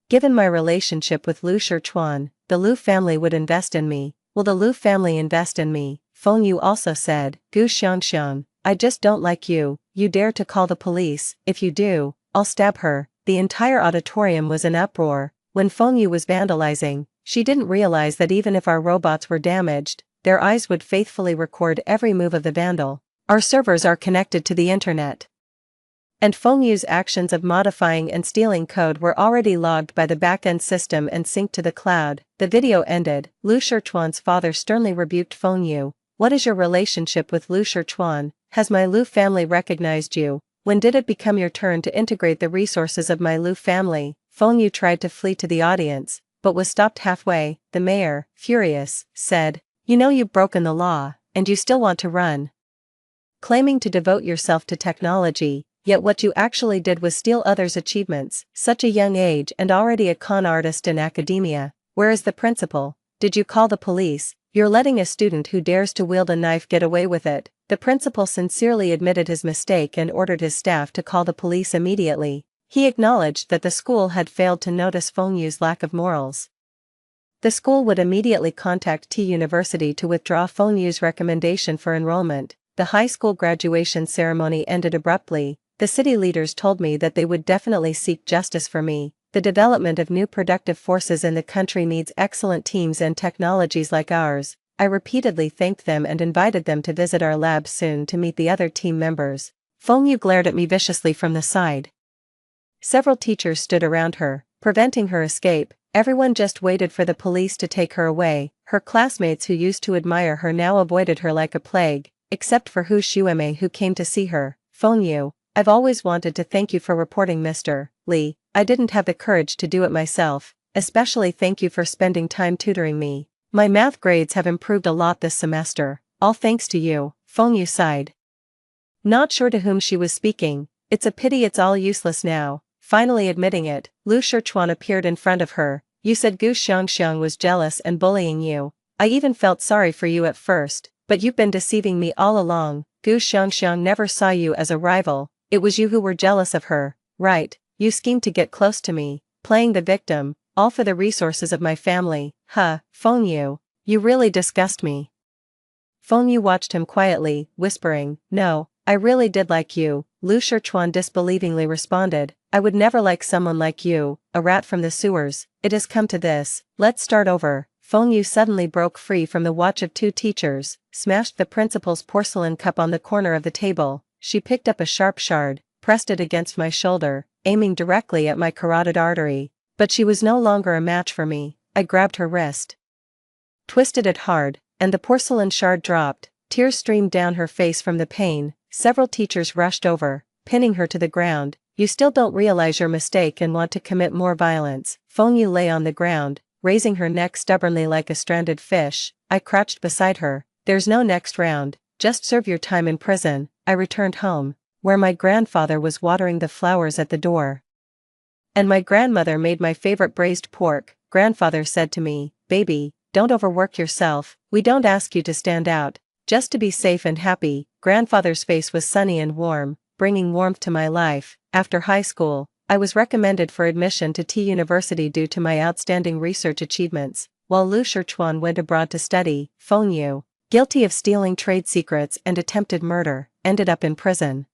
given my relationship with Lu Shirchuan, the Lu family would invest in me?" "Will the Lu family invest in me?" Feng Yu also said. "Gu Xiangxiang, I just don't like you. You dare to call the police. If you do, I'll stab her." The entire auditorium was in uproar. When Feng Yu was vandalizing, she didn't realize that even if our robots were damaged, their eyes would faithfully record every move of the vandal. Our servers are connected to the internet, and Feng Yu's actions of modifying and stealing code were already logged by the back-end system and synced to the cloud. The video ended. Lu Shirchuan's father sternly rebuked Feng Yu. "What is your relationship with Lu Shirchuan? Has my Lu family recognized you? When did it become your turn to integrate the resources of my Lu family?" Feng Yu tried to flee to the audience, but was stopped halfway. The mayor, furious, said, "You know you've broken the law, and you still want to run, claiming to devote yourself to technology, yet what you actually did was steal others' achievements. Such a young age and already a con artist in academia. Where is the principal? Did you call the police? You're letting a student who dares to wield a knife get away with it." The principal sincerely admitted his mistake and ordered his staff to call the police immediately. He acknowledged that the school had failed to notice Feng Yu's lack of morals. The school would immediately contact T University to withdraw Feng Yu's recommendation for enrollment. The high school graduation ceremony ended abruptly. The city leaders told me that they would definitely seek justice for me. The development of new productive forces in the country needs excellent teams and technologies like ours. I repeatedly thanked them and invited them to visit our lab soon to meet the other team members. Feng Yu glared at me viciously from the side. Several teachers stood around her, preventing her escape. Everyone just waited for the police to take her away. Her classmates who used to admire her now avoided her like a plague, except for Hu Xuemei, who came to see her. Feng Yu, I've always wanted to thank you for reporting Mr. Li. I didn't have the courage to do it myself. Especially thank you for spending time tutoring me. My math grades have improved a lot this semester, all thanks to you. Feng Yu sighed. Not sure to whom she was speaking. It's a pity it's all useless now. Finally admitting it, Lu Shichuan appeared in front of her. You said Gu Xiangxiang was jealous and bullying you. I even felt sorry for you at first, but you've been deceiving me all along. Gu Xiangxiang never saw you as a rival. It was you who were jealous of her, right? You schemed to get close to me, playing the victim, all for the resources of my family. Feng Yu, you really disgust me. Feng Yu watched him quietly, whispering, no, I really did like you. Lu Shichuan disbelievingly responded, I would never like someone like you, a rat from the sewers. It has come to this, let's start over. Feng Yu suddenly broke free from the watch of two teachers, smashed the principal's porcelain cup on the corner of the table. She picked up a sharp shard, pressed it against my shoulder, aiming directly at my carotid artery. But she was no longer a match for me. I grabbed her wrist, twisted it hard, and the porcelain shard dropped. Tears streamed down her face from the pain. Several teachers rushed over, pinning her to the ground. You still don't realize your mistake and want to commit more violence. Feng Yu lay on the ground, raising her neck stubbornly like a stranded fish. I crouched beside her. There's no next round, just serve your time in prison. I returned home, where my grandfather was watering the flowers at the door. And my grandmother made my favorite braised pork. Grandfather said to me, baby, don't overwork yourself. We don't ask you to stand out, just to be safe and happy. Grandfather's face was sunny and warm, bringing warmth to my life. After high school, I was recommended for admission to T University due to my outstanding research achievements, while Lu Shichuan went abroad to study. Feng Yu, guilty of stealing trade secrets and attempted murder, ended up in prison.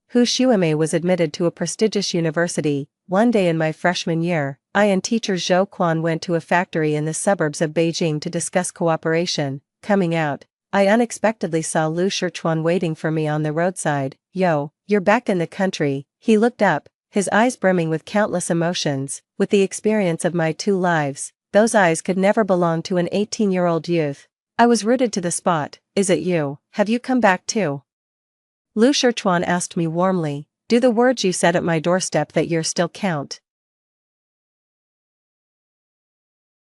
Hu Xuemei was admitted to a prestigious university. One day in my freshman year, I and teacher Zhou Quan went to a factory in the suburbs of Beijing to discuss cooperation. Coming out, I unexpectedly saw Lu Shichuan waiting for me on the roadside. Yo, you're back in the country. He looked up, his eyes brimming with countless emotions. With the experience of my two lives, those eyes could never belong to an 18-year-old youth. I was rooted to the spot. Is it you? Have you come back too? Lu Shichuan asked me warmly. Do the words you said at my doorstep that year still count?